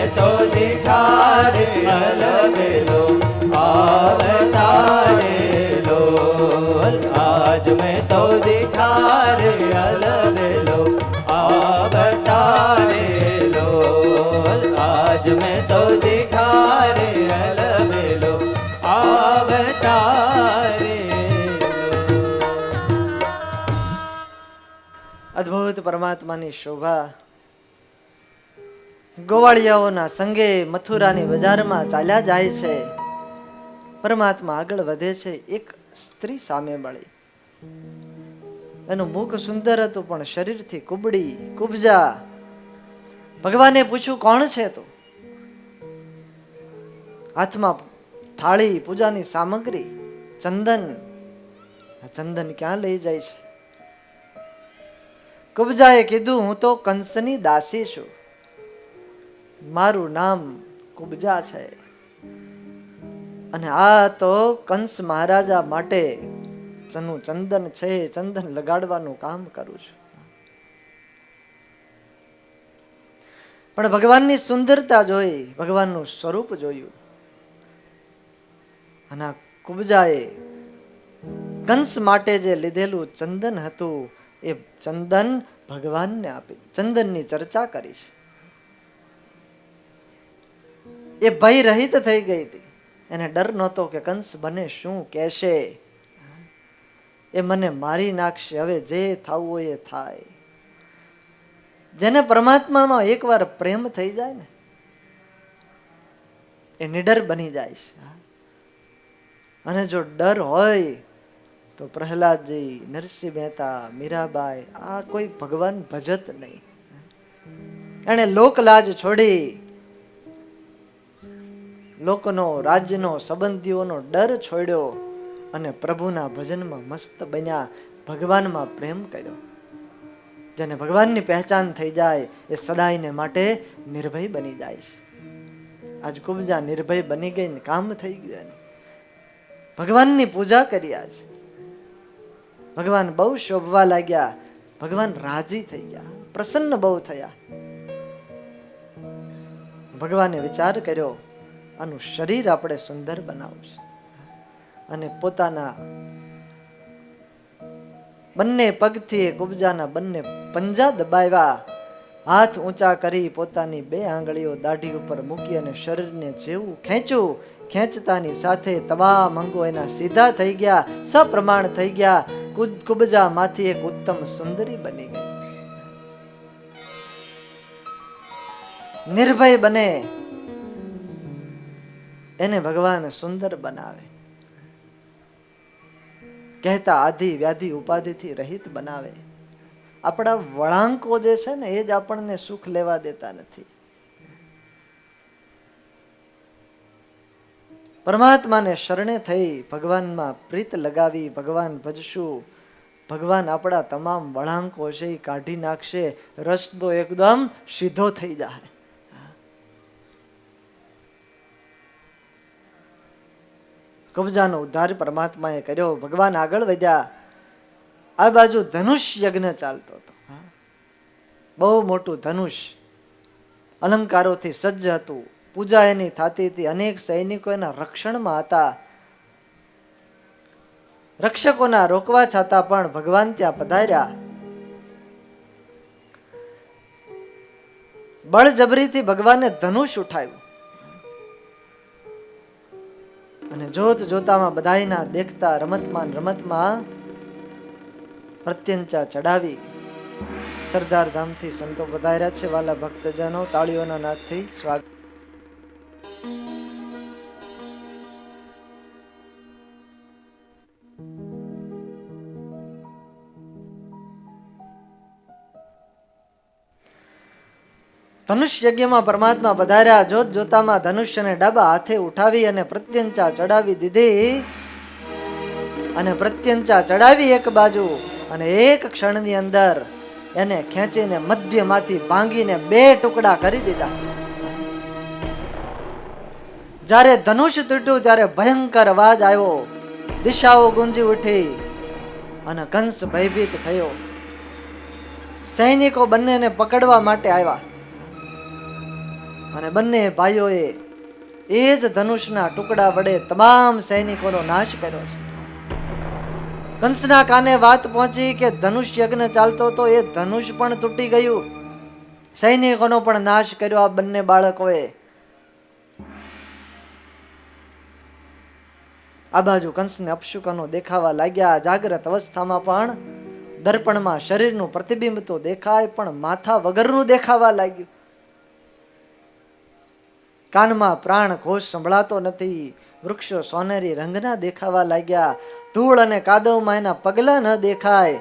મેં તો દીઠા રે અલબેલો અવતારેલો આજ મેં તો દીઠા રે અલબેલો અવતારેલો આજ મેં તો દીઠા રે અલબેલો અવતારેલો. અદ્ભુત પરમાત્માની શોભા. ગોવાળિયાઓના સંગે મથુરાની બજારમાં ચાલ્યા જાય છે. પરમાત્મા આગળ વધે છે. એક સ્ત્રી સામે મળી. એનું મુખ સુંદર હતું પણ શરીરથી કુબડી કુબજા. ભગવાને પૂછ્યું, કોણ છે તું? હાથમાં થાળી, પૂજાની સામગ્રી, ચંદન. આ ચંદન ક્યાં લઈ જાય છે? કુબજાએ કીધું, હું તો કંસની દાસી છું, મારું નામ કુબજા છે, અને આ તો કંસ મહારાજા માટે ચંદન છે, ચંદન લગાડવાનું કામ કરું છું. પણ ભગવાનની સુંદરતા જોઈ, ભગવાનનું સ્વરૂપ જોયું, અને આ કુબજાએ કંસ માટે જે લીધેલું ચંદન હતું એ ચંદન ભગવાનને આપી. ચંદનની ચર્ચા કરી છે. એ ભય રહિત થઈ ગઈ હતી. એને ડર નહોતો કે કંસ બને શું કહેશે, એ મને મારી નાખશે, હવે જે થવું હોય એ થાય. જેને પરમાત્મામાં એકવાર પ્રેમ થઈ જાય ને, એ નિડર બની જાય છે. અને જો ડર હોય તો પ્રહલાદજી, નરસિંહ મહેતા, મીરાબાઈ આ કોઈ ભગવાન ભજત નહીં. એને લોકલાજ છોડી, લોકોનો, રાજ્યનો, સંબંધીઓનો ડર છોડ્યો અને પ્રભુના ભજનમાં મસ્ત બન્યા. ભગવાનમાં પ્રેમ કર્યો. જેને ભગવાનની પહેચાન થઈ જાય એ સદાયને માટે નિર્ભય બની જાય છે. આજ કુબજા નિર્ભય બની ગઈ ને કામ થઈ ગયું એનું. ભગવાનની પૂજા કરી. આજ ભગવાન બહુ શોભવા લાગ્યા. ભગવાન રાજી થઈ ગયા, પ્રસન્ન બહુ થયા. ભગવાને વિચાર કર્યો, આનું શરીર આપણે સુંદર બનાવવું છે, અને પોતાના બંને પગથી કુબજાના બંને પંજા દબાવ્યા. હાથ ઊંચા કરી પોતાની બે આંગળીઓ દાઢી ઉપર મૂકી અને શરીરને જેવું ખેંચ્યું, ખેંચતાની સાથે તમામ અંગો એના સીધા થઈ ગયા, સપ્રમાણ થઈ ગયા. કુબજા માંથી એક ઉત્તમ સુંદરી બની ગઈ. નિર્ભય બને એને ભગવાન સુંદર બનાવે. કહેતા આધિ વ્યાધિ ઉપાધિથી રહિત બનાવે. આપણા વળાંકો જે છે ને એ જ આપણને સુખ લેવા દેતા નથી. પરમાત્માને શરણે થઈ ભગવાનમાં પ્રીત લગાવી ભગવાન ભજશું, ભગવાન આપણા તમામ વળાંકો છે એ કાઢી નાખશે. રસ્તો એકદમ સીધો થઈ જાય. કબજાનો ઉદ્ધાર પરમાત્માએ કર્યો. ભગવાન આગળ વધ્યા. આ બાજુ ધનુષ યજ્ઞ ચાલતો હતો. બહુ મોટું ધનુષ અલંકારોથી સજ્જ હતું. પૂજા એની થતી હતી. અનેક સૈનિકો એના રક્ષણમાં હતા. રક્ષકોના રોકવા છતાં પણ ભગવાન ત્યાં પધાર્યા. બળજબરીથી ભગવાને ધનુષ ઉઠાવ્યું અને જોત જોતામાં બધાયના દેખતા રમતમાં પ્રત્યંચા ચડાવી. સરદાર ધામથી સંતો પધાર્યા છે. વાલા ભક્તજનો, તાળીઓના નાદથી સ્વાગત. ધનુષ યજ્ઞમાં પરમાત્મા પધાર્યા. જોત જોતામાં ધનુષ્યને ડાબા હાથે ઉઠાવી અને પ્રત્યંચા ચડાવી દીધી. અને પ્રત્યંચા ચડાવી એક બાજુ અને એક ક્ષણની અંદર એને ખેંચીને મધ્યમાંથી ભાંગીને બે ટુકડા કરી દીધા. જ્યારે ધનુષ તૂટ્યું ત્યારે ભયંકર અવાજ આવ્યો. દિશાઓ ગુંજી ઉઠી અને કંસ ભયભીત થયો. સૈનિકો બંનેને પકડવા માટે આવ્યા. અને બંને ભાઈઓએ એ જ ધનુષના ટુકડા વડે તમામ સૈનિકોનો નાશ કર્યો છે. કંસના કાને વાત પહોંચી કે ધનુષ યજ્ઞ ચાલતો તો એ ધનુષ પણ તૂટી ગયું, સૈનિકોનો પણ નાશ કર્યો આ બંને બાળકોએ. આ બાજુ કંસને અપશુકનો દેખાવા લાગ્યા. જાગ્રત અવસ્થામાં પણ દર્પણમાં શરીરનું પ્રતિબિંબ તો દેખાય, પણ માથા વગરનું દેખાવા લાગ્યું. કાનમાં પ્રાણ ઘોષ સંભળાતો નથી. વૃક્ષો સોનેરી રંગના દેખાવા લાગ્યા. ધૂળ અને કાદવમાં એના પગલા ન દેખાય.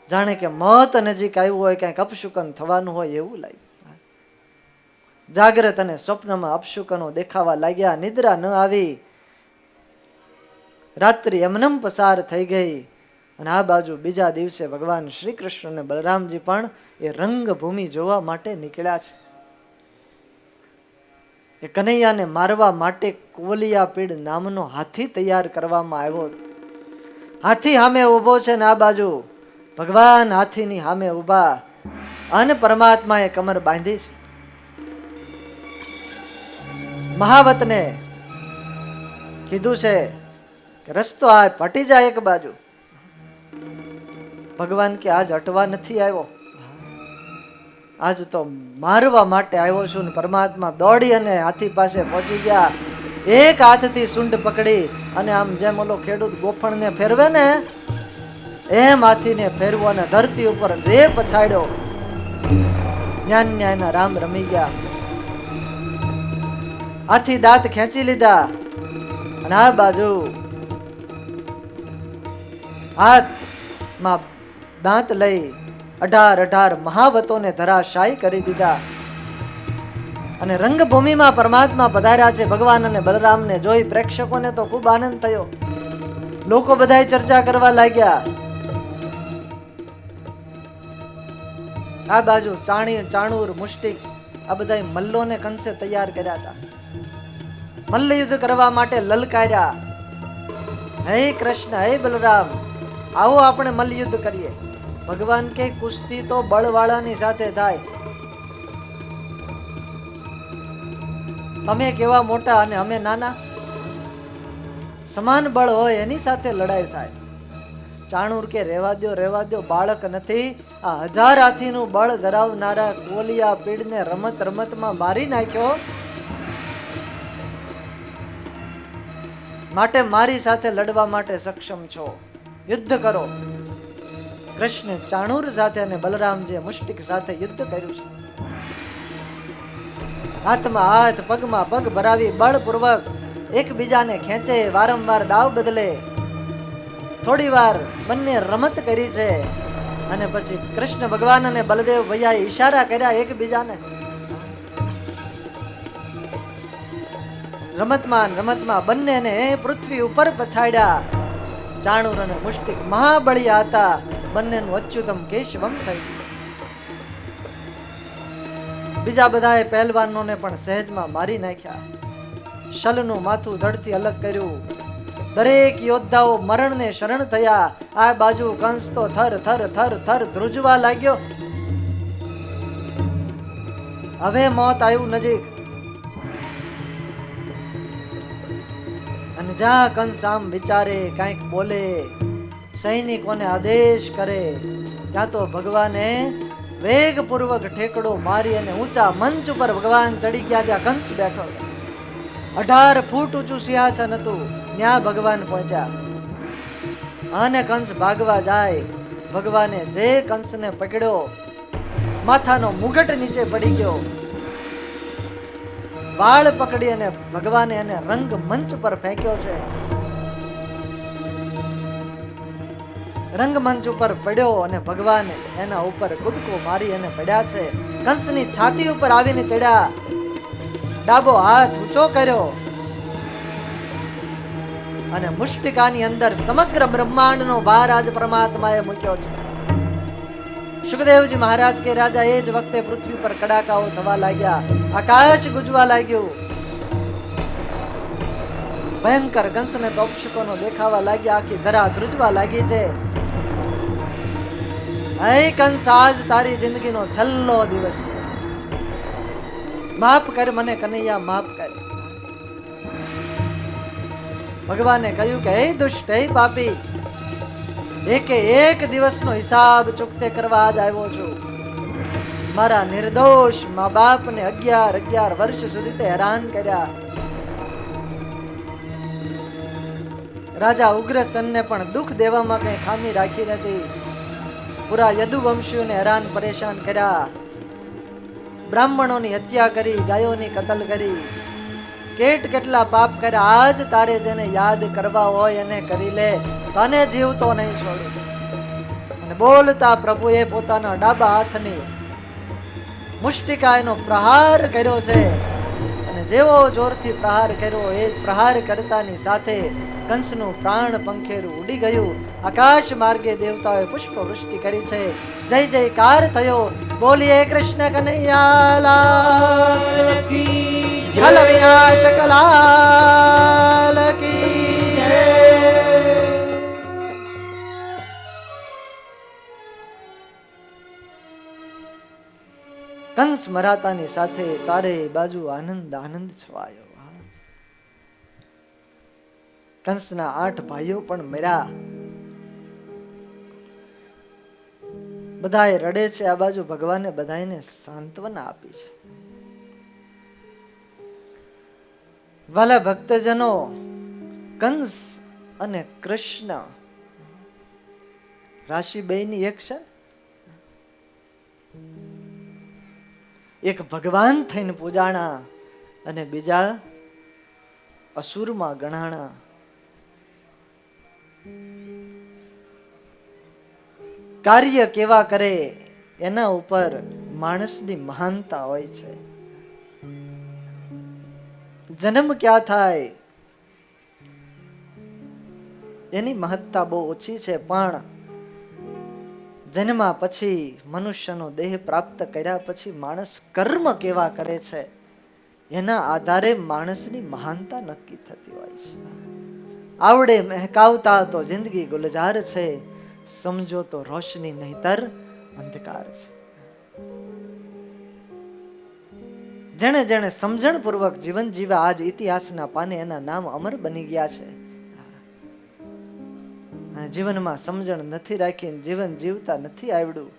જાણે કે મોત નજીક આવ્યું હોય, કંઈક અપશુકન થવાનું હોય એવું લાગ્યું. જાગ્રત અને સ્વપ્નમાં અપશુકનો દેખાવા લાગ્યા. નિદ્રા ન આવી. રાત્રિ એમનેમ પસાર થઈ ગઈ. અને આ બાજુ બીજા દિવસે ભગવાન શ્રી કૃષ્ણ અને બલરામજી પણ એ રંગભૂમિ જોવા માટે નીકળ્યા છે. એ કનૈયાને મારવા માટે કોલિયાપીડ નામનો હાથી તૈયાર કરવામાં આવ્યો. હાથી સામે ઊભો છે ને આ બાજુ ભગવાન હાથીની સામે ઊભા. અને પરમાત્માએ કમર બાંધી છે. મહાવતને કીધું છે કે રસ્તો આ પટી જાય એક બાજુ. ભગવાન કે આજ હટવા નથી આવ્યો, આજ તો મારવા માટે આવ્યો છું. પરમાત્મા દોડી અને હાથી પાસે પહોંચી ગયા. એક હાથથી સૂંઢ પકડી અને આમ જેમ ઓલો ખેડૂત ગોફણને ફેરવે ને એમ હાથીને ફેરવો અને ધરતી ઉપર જે પછાડ્યો. ન્યાયના રામ રમી ગયા. હાથી દાંત ખેંચી લીધા અને આ બાજુ હાથમાં દાંત લઈ 18 મહાવતોને ધરાશાયી કરી દીધા. અને રંગભૂમિમાં પરમાત્મા પધાર્યા છે. ભગવાન અને બલરામને જોઈ પ્રેક્ષકોને તો ખૂબ આનંદ થયો. લોકો બધાય ચર્ચા કરવા લાગ્યા. આ બાજુ ચાણૂર મુષ્ટિક આ બધા મલ્લોને કંસે તૈયાર કર્યા હતા. મલ્લ યુદ્ધ કરવા માટે લલકાર્યા. હે કૃષ્ણ, હે બલરામ, આવો આપણે મલ્લ યુદ્ધ કરીએ. ભગવાન કે કુસ્તી તો બળવાળાની સાથે થાય. અમે કેવા મોટા અને અમે નાના, સમાન બળ હોય એની સાથે લડાઈ થાય. ચાણૂર કે રેવા દો, બાળક નથી. આ 1000 હાથીનું બળ ધરાવનારા કોલિયા પીડને રમત રમતમાં મારી નાખ્યો, માટે મારી સાથે લડવા માટે સક્ષમ છો, યુદ્ધ કરો. કૃષ્ણ ચાણૂર સાથે અને બલરામજી મુષ્ટિક સાથે યુદ્ધ કર્યું છે. હાથમાં હાથ, પગમાં પગ ભરાવી બળપૂર્વક એકબીજાને ખેંચે, વારંવાર દાવ બદલે. થોડી વાર બંને રમત કરી છે અને પછી કૃષ્ણ ભગવાન અને બલદેવ ભૈયાએ ઈશારા કર્યા એકબીજાને. રમતમાં બંનેને પૃથ્વી ઉપર પછાડ્યા. ચાણૂર અને મુષ્ટિક મહાબળિયા હતા. બંનેનું અચ્યુતમ કેશવમ થયું. બીજા બધાએ પહેલવાનોને પણ સહેજમાં મારી નાખ્યા. શલનું માથું ધડથી અલગ કર્યું. દરેક યોદ્ધાઓ મરણને શરણ થયા. આ બાજુ કંસ તો થર થર થર થર ધ્રુજવા લાગ્યો. હવે મોત આવ્યું નજીક. અને જ્યાં કંસ આમ વિચારે, કંઈક બોલે, સૈનિકોને આદેશ કરે, ત્યાં તો ભગવાને વેગપૂર્વક ઠેકડો મારી અને ઊંચા મંચ ઉપર ભગવાન ચડી ગયા જ્યાં કંસ બેઠો. 18 ફૂટ ઊંચું સિંહાસન હતું. ત્યાં ભગવાન પહોંચ્યા અને કંસ ભાગવા જાય. ભગવાને જે કંસને પકડ્યો, માથાનો મુગટ નીચે પડી ગયો. વાળ પકડી અને ભગવાને એને રંગ મંચ પર ફેંક્યો છે. રંગમંચ ઉપર પડ્યો અને ભગવાન એના ઉપર કૂદકો મારી અને પડ્યા છે. કંસની છાતી ઉપર આવીને ચડ્યા. ડાબો હાથ ઊંચો કર્યો અને મુષ્ટિકાની અંદર સમગ્ર બ્રહ્માંડનો ભાર આજ પરમાત્માએ મૂક્યો છે. સુખદેવજી મહારાજ કે રાજા એ જ વખતે પૃથ્વી પર કડાકાઓ થવા લાગ્યા. આકાશ ગુંજવા લાગ્યું. ભયંકર કંસને તો અપશુકનો દેખાવા લાગ્યા. આખી ધરા ધ્રુજવા લાગી છે. હે કંસ, આજ તારી જિંદગીનો છેલ્લો દિવસ છે. માફ કર મને કનૈયા, માફ કર. ભગવાને કહ્યું કે હે દુષ્ટ, હે પાપી, એકે એક દિવસનો હિસાબ ચૂકતે કરવા આજ આવ્યો છું. મારા નિર્દોષ મા બાપને 11 વર્ષ સુધી તે હેરાન કર્યા. રાજા ઉગ્રસેનને પણ દુઃખ દેવામાં કઈ ખામી રાખી નથી. પૂરા યદુવંશીઓને હેરાન પરેશાન કર્યા. બ્રાહ્મણોની હત્યા કરી, ગાયોની કતલ કરી, કેટલા પાપ કર્યા. આજ તારે જેને યાદ કરવા હોય એને કરી લે, તને જીવતો નહીં છોડું. અને બોલતા પ્રભુએ પોતાના ડાબા હાથની મુષ્ટિકા એનો પ્રહાર કર્યો છે. અને જેવો જોરથી પ્રહાર કર્યો, એ પ્રહાર કરતાની સાથે કંસનું પ્રાણ પંખેરું ઉડી ગયું. આકાશ માર્ગે દેવતાઓએ પુષ્પ વૃષ્ટિ કરી છે. જય જયકાર થયો. બોલીએ કૃષ્ણ કનૈયા લાલ કી જય. કલ વિનાશક લાલ કી જય. કંસ મરાતાની સાથે ચારે બાજુ આનંદ આનંદ છવાયો. કંસના 8 ભાઈઓ પણ મર્યા. બધાએ રડે છે. આ બાજુ ભગવાને બધાને સાંત્વના આપી છે. વાલા ભક્તજનો, કંસ અને કૃષ્ણ રાશિ બેયની એક છે. એક ભગવાન થઈને પૂજાણા અને બીજા અસુરમાં ગણાણા. કાર્ય કેવા કરે એના ઉપર માણસની મહાનતા હોય છે. જન્મ ક્યાં થાય એની મહત્તા બહુ ઓછી છે, પણ જન્મા પછી મનુષ્યનો દેહ પ્રાપ્ત કર્યા પછી માણસ કર્મ કેવા કરે છે એના આધારે માણસની મહાનતા નક્કી થતી હોય છે. આવડે મહેકાવતા તો જિંદગી ગુલજાર છે, સમજો તો રોશની નહીતર અંધકાર છે. જેણે જેણે સમજણ પૂર્વક જીવન જીવ્યા આજ ઇતિહાસના પાને એના નામ અમર બની ગયા છે. જીવનમાં સમજણ નથી રાખી, જીવન જીવતા નથી આવડ્યું,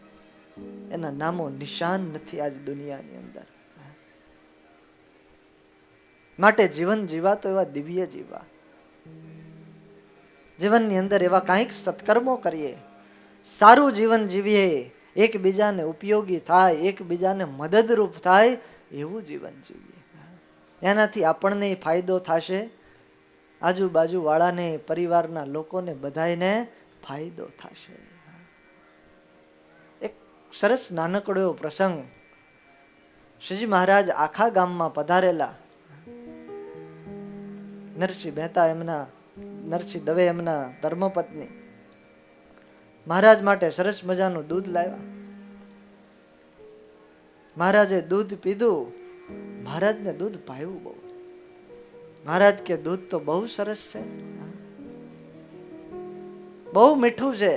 એના નામો નિશાન નથી આજ દુનિયાની અંદર. માટે જીવન જીવા તો એવા દિવ્ય જીવા. જીવનની અંદર એવા કાંઈક સત્કર્મો કરીએ, સારું જીવન જીવીએ, એકબીજાને ઉપયોગી થાય, એકબીજાને મદદરૂપ થાય એવું જીવન જીવીએ. એનાથી આપણને ફાયદો થશે, આજુબાજુ વાળાને, પરિવારના લોકોને બધાને ફાયદો થશે. એક સરસ નાનકડો એવો પ્રસંગ. શ્રીજી મહારાજ આખા ગામમાં પધારેલા. નરસિંહ મહેતા એમના, નરસિંહ દવે એમના ધર્મપત્ની મહારાજ માટે સરસ મજાનું દૂધ લાવ્યા. મહારાજે દૂધ પીધું. મહારાજને દૂધ ભાવ્યું બહુ. મહારાજ કે દૂધ તો બહુ સરસ છે, બહુ મીઠું છે,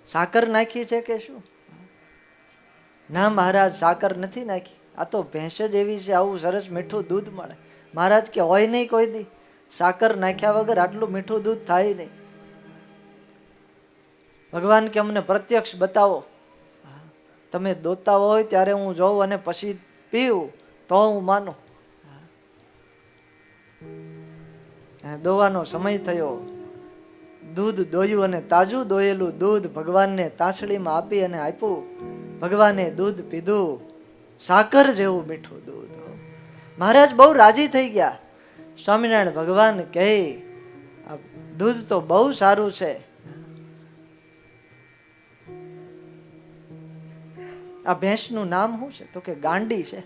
સાકર નાખી છે કે શું? ના મહારાજ, સાકર નથી નાખી, આ તો ભેંસ જ એવી છે, આવું સરસ મીઠું દૂધ મળે. મહારાજ કે હોય નહીં કોઈ દી, સાકર નાખ્યા વગર આટલું મીઠું દૂધ થાય નહીં. ભગવાન કે અમને પ્રત્યક્ષ બતાવો. તમે દોતા હોય ત્યારે હું જોઉં અને પછી પીવું તો હું માનું. દોવાનો સમય થયો. દૂધ દોયું અને તાજું દોયેલું દૂધ ભગવાનને તાંસળીમાં આપી અને આપ્યું. ભગવાને દૂધ પીધું, સાકર જેવું મીઠું દૂધ. મહારાજ બહુ રાજી થઈ ગયા. સ્વામિનારાયણ ભગવાન કહે દૂધ તો બહુ સારું છે, આ ભેંસનું નામ શું છે? તો કે ગાંડી છે.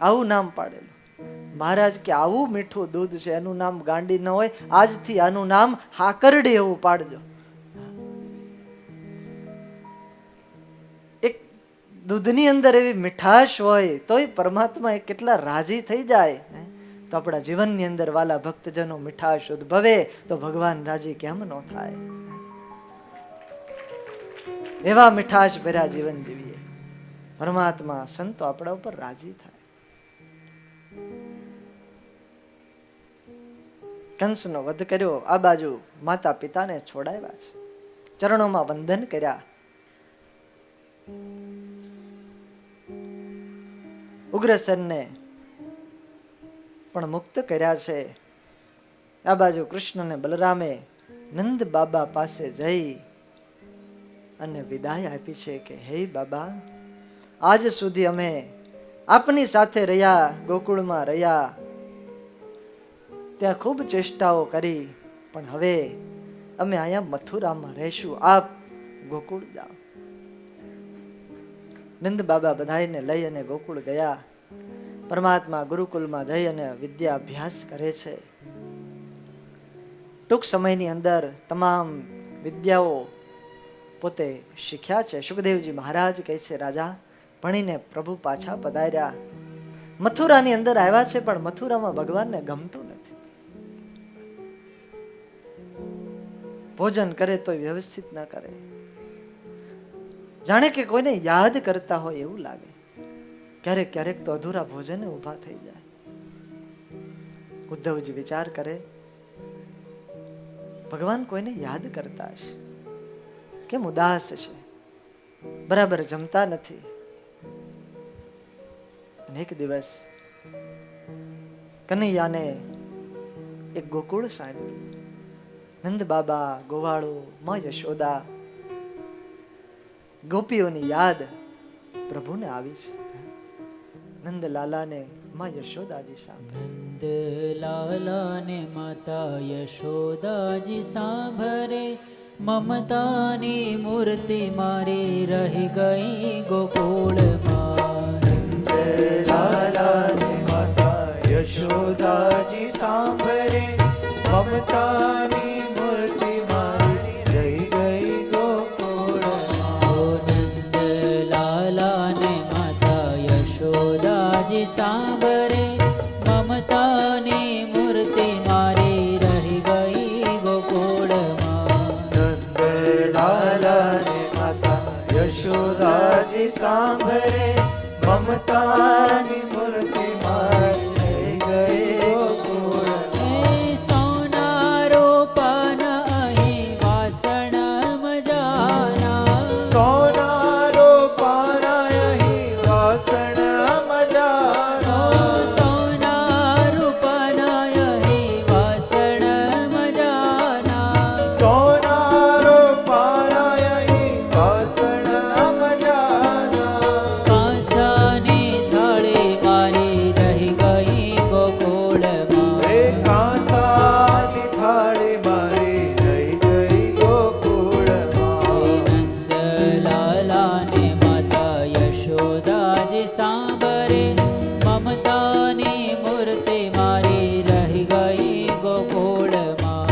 આવું નામ પાડેલું. મહારાજ કે આવું મીઠું દૂધ છે, એનું નામ ગાંડી ન હોય, આજથી આનું નામ હાકરડી એવું પાડજો. એક દૂધની અંદર એવી મીઠાશ હોય તોય પરમાત્મા એ કેટલા રાજી થઈ જાય. તો આપણા જીવનની અંદર વાલા ભક્તજનો મીઠાશ ઉદ્ભવે તો ભગવાન રાજી કેમ ન થાય? એવા મીઠાશ ભર્યા જીવન જીવીએ. પરમાત્મા સંતો આપણા ઉપર રાજી થાય. કંસનો વધ કર્યો, આ બાજુ માતા પિતાને છોડાવ્યા છે, ચરણોમાં વંદન કર્યા, ઉગ્રસેનને પણ મુક્ત કર્યા છે. આ બાજુ કૃષ્ણ ને બલરામે નંદ બાબા પાસે જઈ અને વિદાય આપી છે કે હે બાબા, આજ સુધી અમે આપની સાથે રહ્યા, ગોકુળમાં રહ્યા, ત્યાં ખૂબ ચેષ્ટાઓ કરી, પણ હવે અમે અહીંયા મથુરામાં રહેશું, આપ ગોકુળ જાઓ. નંદ બાબા બધાઈને લઈ અને ગોકુળ ગયા. પરમાત્મા ગુરુકુલમાં જઈ અને વિદ્યા અભ્યાસ કરે છે. ટૂંક સમયની અંદર તમામ વિદ્યાઓ પોતે શીખ્યા છે. સુખદેવજી મહારાજ કહે છે, રાજા ભણીને પ્રભુ પાછા પધાર્યા, મથુરાની અંદર આવ્યા છે, પણ મથુરામાં ભગવાનને ગમતું નથી. ભોજન કરે તો વ્યવસ્થિત ન કરે, જાણે કે કોઈને યાદ કરતા હોય એવું લાગે. ક્યારેક ક્યારેક તો અધૂરા ભોજને ઊભા થઈ જાય. ઉદ્ધવજી વિચાર કરે, ભગવાન કોઈને યાદ કરતા હશે, કેમ ઉદાસ છે, બરાબર જમતા નથી. અને એક દિવસ કનૈયાને એક ગોકુળ સાંભળ્યું. નંદ બાબા, ગોવાળો, માં યશોદા, ગોપીઓની યાદ પ્રભુને આવી છે. નંદલાલાને માં યશોદાજી સાંભળે. નંદલાલાને માતા યશોદાજી સાંભળે, મમતાની મૂર્તિ મારી રહી ગઈ ગોકુળમાં. નંદલાલાને માતા યશોદાજી સાંભળે, મમતાની મૂર્તિ મારી રહી ગઈ ગોકુળમાં. નંદલાલાને માતા યશોદાજી સાંભળે, મમતાની મૂર્તિ મારી રહી ગઈ ગોકુળમાં. નંદલાલાને માતા યશોદાજી સાંભળે, મમતાની મૂર્તિ મારી રહી ગઈ ગોકુળમાં. સોના રૂપન અહીં વાસણ મજાના, સોના રૂપન અહીં વાસણ મજાના, સોના રૂપન અહીં વાસણ મજાના, સોના રૂપન અહીં વાસણ મજાના. કાંસાની થાળી મારી રહી ગઈ ગોકુળમાં. કાંસાની થાળી મારી રહી ગઈ ગોકુળમાં. નંદલાલાને માતા યશોદાજી સાંભળે, મમતાની મૂર્તિ મારી રહી ગઈ ગોકુળમાં.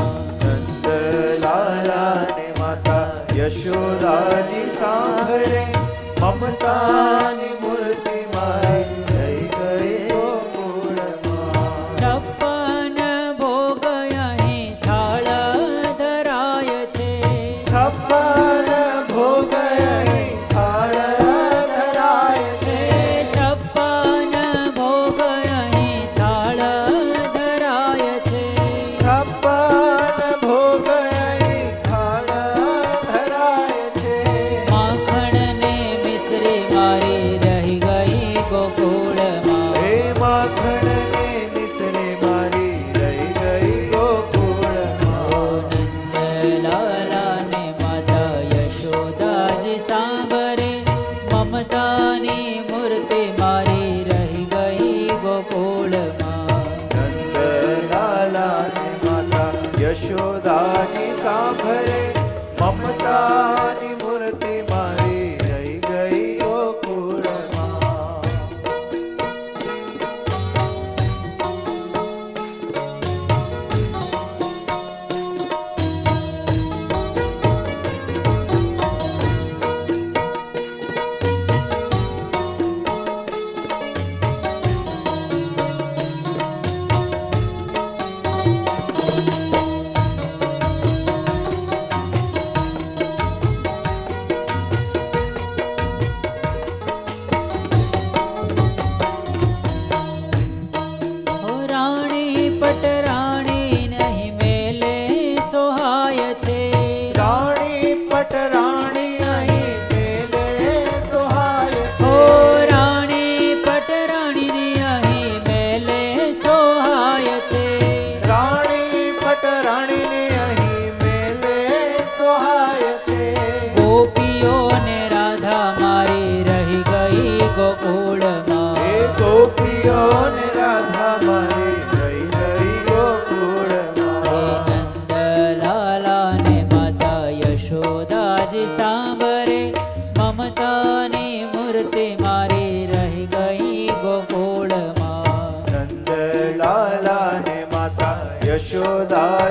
નંદલાલાને માતા યશોદાજી સાંભળે, મમતાની મૂર્તિ મારી રહી ગઈ ગોકુળમાં. છપ્પન ભોગ અહીં થાળ ધરાય છે, છપ્પન ભોગ અહીં થાળ ધરાય છે, છપ્પન ભોગ અહીં થાળ ધરાય છે, છપ્પન ભોગ અહીં થાળ ધરાય છે. માખણ ને મિશ્રી મારી રહી ગઈ ગોકુળમાં. માખણ ને મિશ્રી મારી રહી ગઈ ગોકુળમાં. નંદલાલાને માતા યશોદાજી સાંભળે, મમતાની મૂર્તિ મારી રહી ગઈ ગોકુળમાં. નંદલાલાને માતા યશોદાજી સાંભળે, મમતાની મૂર્તિ મારી રહી ગઈ ગોકુળમાં.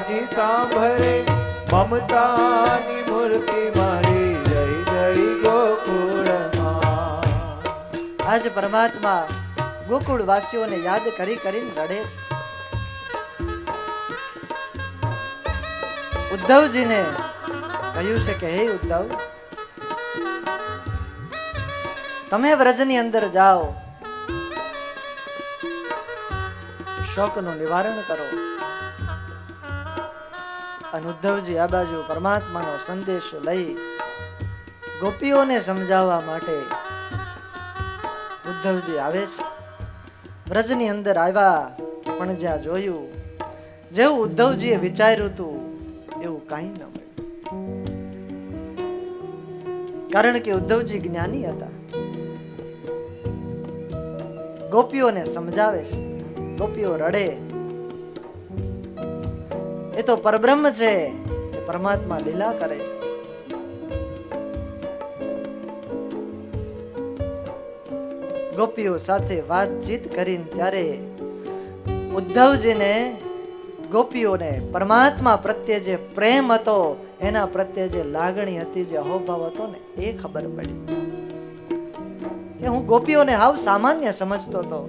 રાજી સાંભળે મમતાની મૂર્તિ મારી જય જય ગોકુળમાં. આજ પરમાત્મા ગોકુળ વાસીઓને યાદ કરી કરીને રડે છે. ઉદ્ધવજીને કહ્યું છે કે હે ઉદ્ધવ, તમે વ્રજની અંદર જાઓ, શોકનું નિવારણ કરો. અને ઉદ્ધવજી આ બાજુ પરમાત્માનો સંદેશો લઈ ગોપીઓને સમજાવવા માટે ઉદ્ધવજી આવે છે. વ્રજની અંદર આવ્યા, પણ જ્યાં જોયું, જેવું ઉદ્ધવજીએ વિચાર્યું હતું એવું કાંઈ ન મળ્યું. કારણ કે ઉદ્ધવજી જ્ઞાની હતા. ગોપીઓને સમજાવે છે, ગોપીઓ રડે. એ તો પરબ્રહ્મ છે, એ પરમાત્મા લીલા કરે. ગોપીઓ સાથે વાતચીત કરીને ત્યારે ઉદ્ધવજીને ગોપીઓને પરમાત્મા પ્રત્યે જે પ્રેમ હતો, એના પ્રત્યે જે લાગણી હતી, જે અહોભાવ હતો ને, એ ખબર પડી કે હું ગોપીઓને હાવ સામાન્ય સમજતો હતો,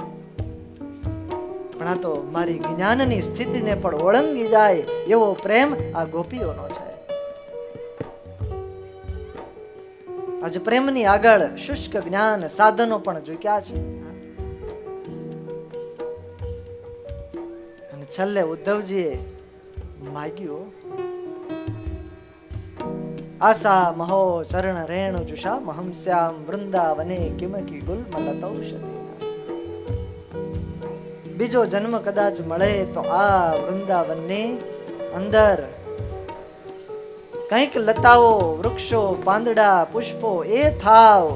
પણ આ તો મારી જ્ઞાનની સ્થિતિને પણ ઓળંગી જાય એવો પ્રેમ આ ગોપીઓનો છે. આજે પ્રેમની આગળ શુષ્ક જ્ઞાન સાધનો પણ ઝૂક્યા છે. અને છેલ્લે ઉદ્ધવજીએ માગ્યું, આશા મહો ચરણ રેણુ જુષા મહંસ્યામ વૃંદાવને કિમકી ગુલમલતૌષધિ. બીજો જન્મ કદાચ મળે તો આ વૃંદાવનની અંદર કંઈક લતાઓ, વૃક્ષો, પાંદડા, પુષ્પો એ થાવ.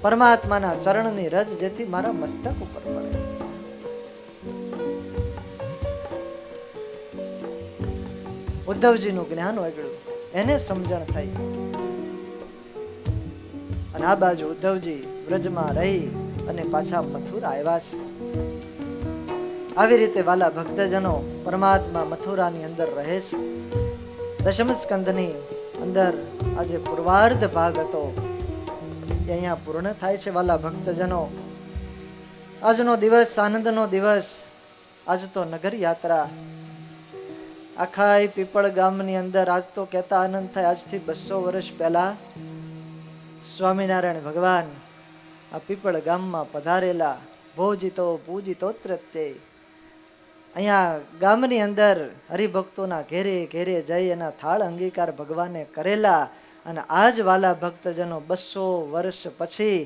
પરમાત્માના ચરણની રજ જેથી મારા મસ્તક ઉપર પડે. ઉદ્ધવજીનું જ્ઞાન વગડ્યું, એને સમજણ થઈ. અને આ બાજુ ઉદ્ધવજી વ્રજમાં રહી અને પાછા મથુરા આવ્યા છે. આવી રીતે વાલા ભક્તજનો, પરમાત્મા મથુરાની અંદર રહે છે. દશમ સ્કંદની અંદર આજે પૂર્વાર્ધ ભાગ હતો એ અહીંયા પૂર્ણ થાય છે. વાલા ભક્તજનો, આજનો દિવસ આનંદનો દિવસ. આજ તો નગર યાત્રા આખા પીપળ ગામની અંદર આજ તો કહેતા આનંદ થાય, આજથી 200 વર્ષ પહેલા સ્વામિનારાયણ ભગવાન આ પીપળ ગામમાં પધારેલા. ભોજિતો પૂજિતોત્રત્ય. અહીંયા ગામની અંદર હરિભક્તોના ઘેરે ઘેરે જઈ એના થાળ અંગીકાર ભગવાને કરેલા. અને આજ વાલા ભક્તજનો 200 વર્ષ પછી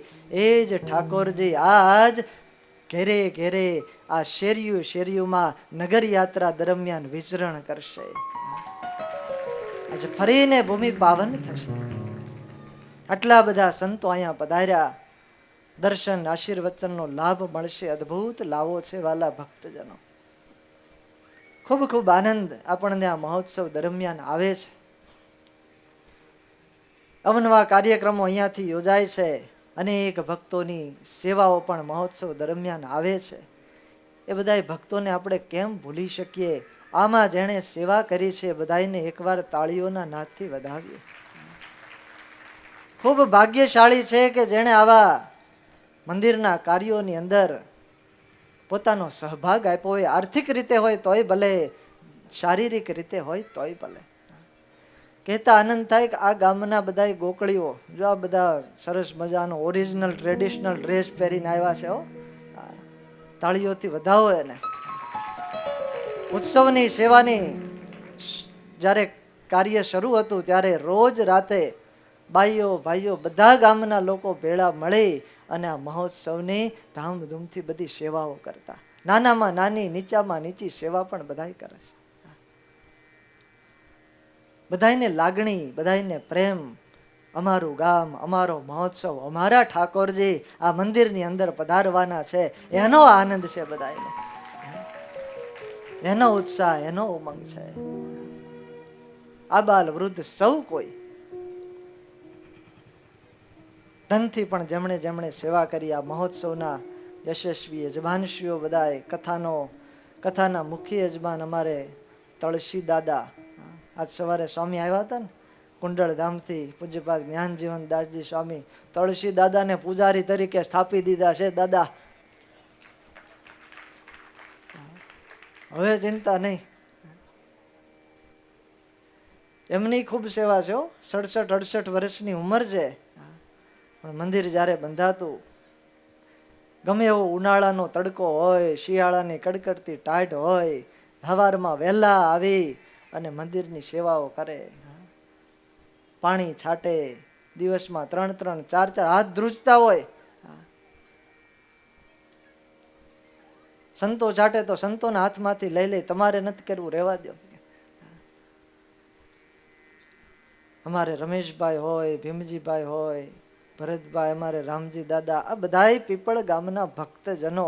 એ જ ઠાકોરજી આજ ઘેરે ઘેરે આ શેરીઓમાં નગર યાત્રા દરમિયાન વિચરણ કરશે. આજે ફરીને ભૂમિ પાવન થશે. આટલા બધા સંતો અહીંયા પધાર્યા, દર્શન આશીર્વચનનો લાભ મળશે. અદ્ભુત લાવો છે વાલા ભક્તજનો. ખૂબ ખૂબ આનંદ આપણને આ મહોત્સવ દરમિયાન આવે છે. અવનવા કાર્યક્રમો અહીંયાથી યોજાય છે. અનેક ભક્તોની સેવાઓ પણ મહોત્સવ દરમિયાન આવે છે. એ બધા ભક્તોને આપણે કેમ ભૂલી શકીએ? આમાં જેણે સેવા કરી છે બધાને એકવાર તાળીઓના નાદથી વધાવીએ. ખૂબ ભાગ્યશાળી છે કે જેણે આવા મંદિરના કાર્યોની અંદર પોતાનો સહભાગ આપ્યો હોય. આર્થિક રીતે હોય તોય ભલે, શારીરિક રીતે હોય તોય ભલે. કહેતા આનંદ થાય કે આ ગામના બધા ગોકળીઓ જો આ બધા સરસ મજાનો ઓરિજિનલ ટ્રેડિશનલ ડ્રેસ પહેરીને આવ્યા છે. તાળીઓથી વધાવો એને. ઉત્સવની સેવાની જ્યારે કાર્ય શરૂ હતું ત્યારે રોજ રાતે બાઈઓ ભાઈઓ બધા ગામના લોકો ભેળા મળી અને આ મહોત્સવની ધામધૂમથી બધી સેવાઓ કરતા. નાનામાં નાની, નીચામાં નીચી સેવા પણ બધાય કરે છે. બધાયને લાગણી, બધાયને પ્રેમ. અમારું ગામ, અમારો મહોત્સવ, અમારા ઠાકોરજી આ મંદિરની અંદર પધારવાના છે, એનો આનંદ છે બધાયને, એનો ઉત્સાહ, એનો ઉમંગ છે. આબાલ વૃદ્ધ સૌ કોઈ ધનથી પણ જેમણે જેમણે સેવા કરી આ મહોત્સવના યશસ્વી યજમાનશ્રીઓ બધાએ કથાના મુખ્ય યજમાન અમારે તળસી દાદા, આજ સવારે સ્વામી આવ્યા હતા ને કુંડળ ધામથી, પૂજ્યપાદ જ્ઞાનજીવન દાસજી સ્વામી તળસી દાદાને પૂજારી તરીકે સ્થાપી દીધા છે. દાદા હવે ચિંતા નહીં. એમની ખૂબ સેવા છે. 67-68 વર્ષની ઉંમર છે, પણ મંદિર જ્યારે બંધાતું, ગમે એવો ઉનાળાનો તડકો હોય, શિયાળાની કડકડતી ટાઢ હોય, સવારમાં વહેલા આવી અને મંદિરની સેવાઓ કરે. પાણી છાંટે, દિવસમાં 3-3, 4-4 હાથ ધ્રુજતા હોય. સંતો છાંટે તો સંતોના હાથમાંથી લઈ તમારે નથી કરવું, રહેવા દો. અમારે રમેશભાઈ હોય, ભીમજીભાઈ હોય, ભરતભાઈ, અમારે રામજી દાદા, આ બધાય પીપળ ગામના ભક્તજનો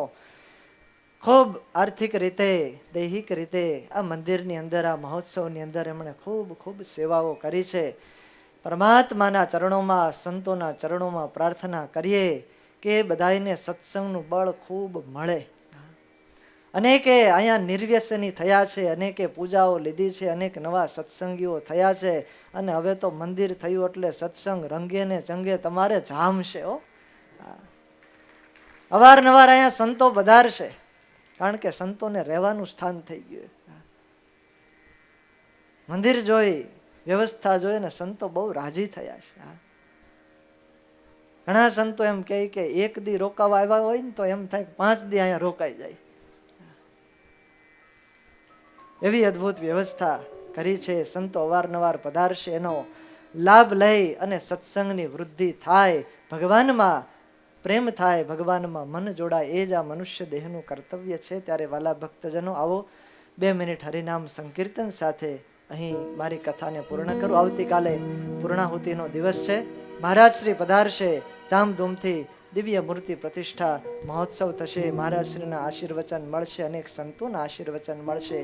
ખૂબ આર્થિક રીતે, દૈહિક રીતે આ મંદિરની અંદર, આ મહોત્સવની અંદર એમણે ખૂબ સેવાઓ કરી છે. પરમાત્માના ચરણોમાં, સંતોના ચરણોમાં પ્રાર્થના કરીએ કે બધાને સત્સંગનું બળ ખૂબ મળે. અનેકે અહીંયા નિર્વ્યસની થયા છે, અનેકે પૂજાઓ લીધી છે, અનેક નવા સત્સંગીઓ થયા છે, અને હવે તો મંદિર થયું એટલે સત્સંગ રંગે ને ચંગે તમારે જામશે. અવારનવાર અહીંયા સંતો પધારશે, કારણ કે સંતોને રહેવાનું સ્થાન થઈ ગયું. મંદિર જોઈ, વ્યવસ્થા જોઈ ને સંતો બહુ રાજી થયા છે. ઘણા સંતો એમ કહે કે એક દી રોકાવા આવ્યા હોય ને તો એમ થાય 5 દી અહીંયા રોકાઈ જાય. એવી અદ્ભુત વ્યવસ્થા કરી છે. સંતો અવારનવાર પધારશે, એનો લાભ લઈ અને સત્સંગની વૃદ્ધિ થાય, ભગવાનમાં પ્રેમ થાય, ભગવાનમાં મન જોડાય, એ જ આ મનુષ્ય દેહનું કર્તવ્ય છે. ત્યારે વાલા ભક્તજનો, આવો 2 મિનિટ હરિનામ સંકીર્તન સાથે અહીં મારી કથાને પૂર્ણ કરું. આવતીકાલે પૂર્ણાહુતિનો દિવસ છે. મહારાજ શ્રી પધારશે, ધામધૂમથી દિવ્ય મૂર્તિ પ્રતિષ્ઠા મહોત્સવ થશે. મહારાજ શ્રીના આશીર્વચન મળશે, અનેક સંતોના આશીર્વચન મળશે.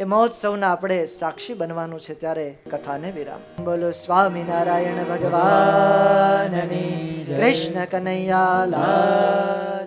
એ મહોત્સવના આપણે સાક્ષી બનવાનું છે. ત્યારે કથાને વિરામ. બોલો સ્વામિનારાયણ ભગવાનની, કૃષ્ણ કનૈયા લાલ.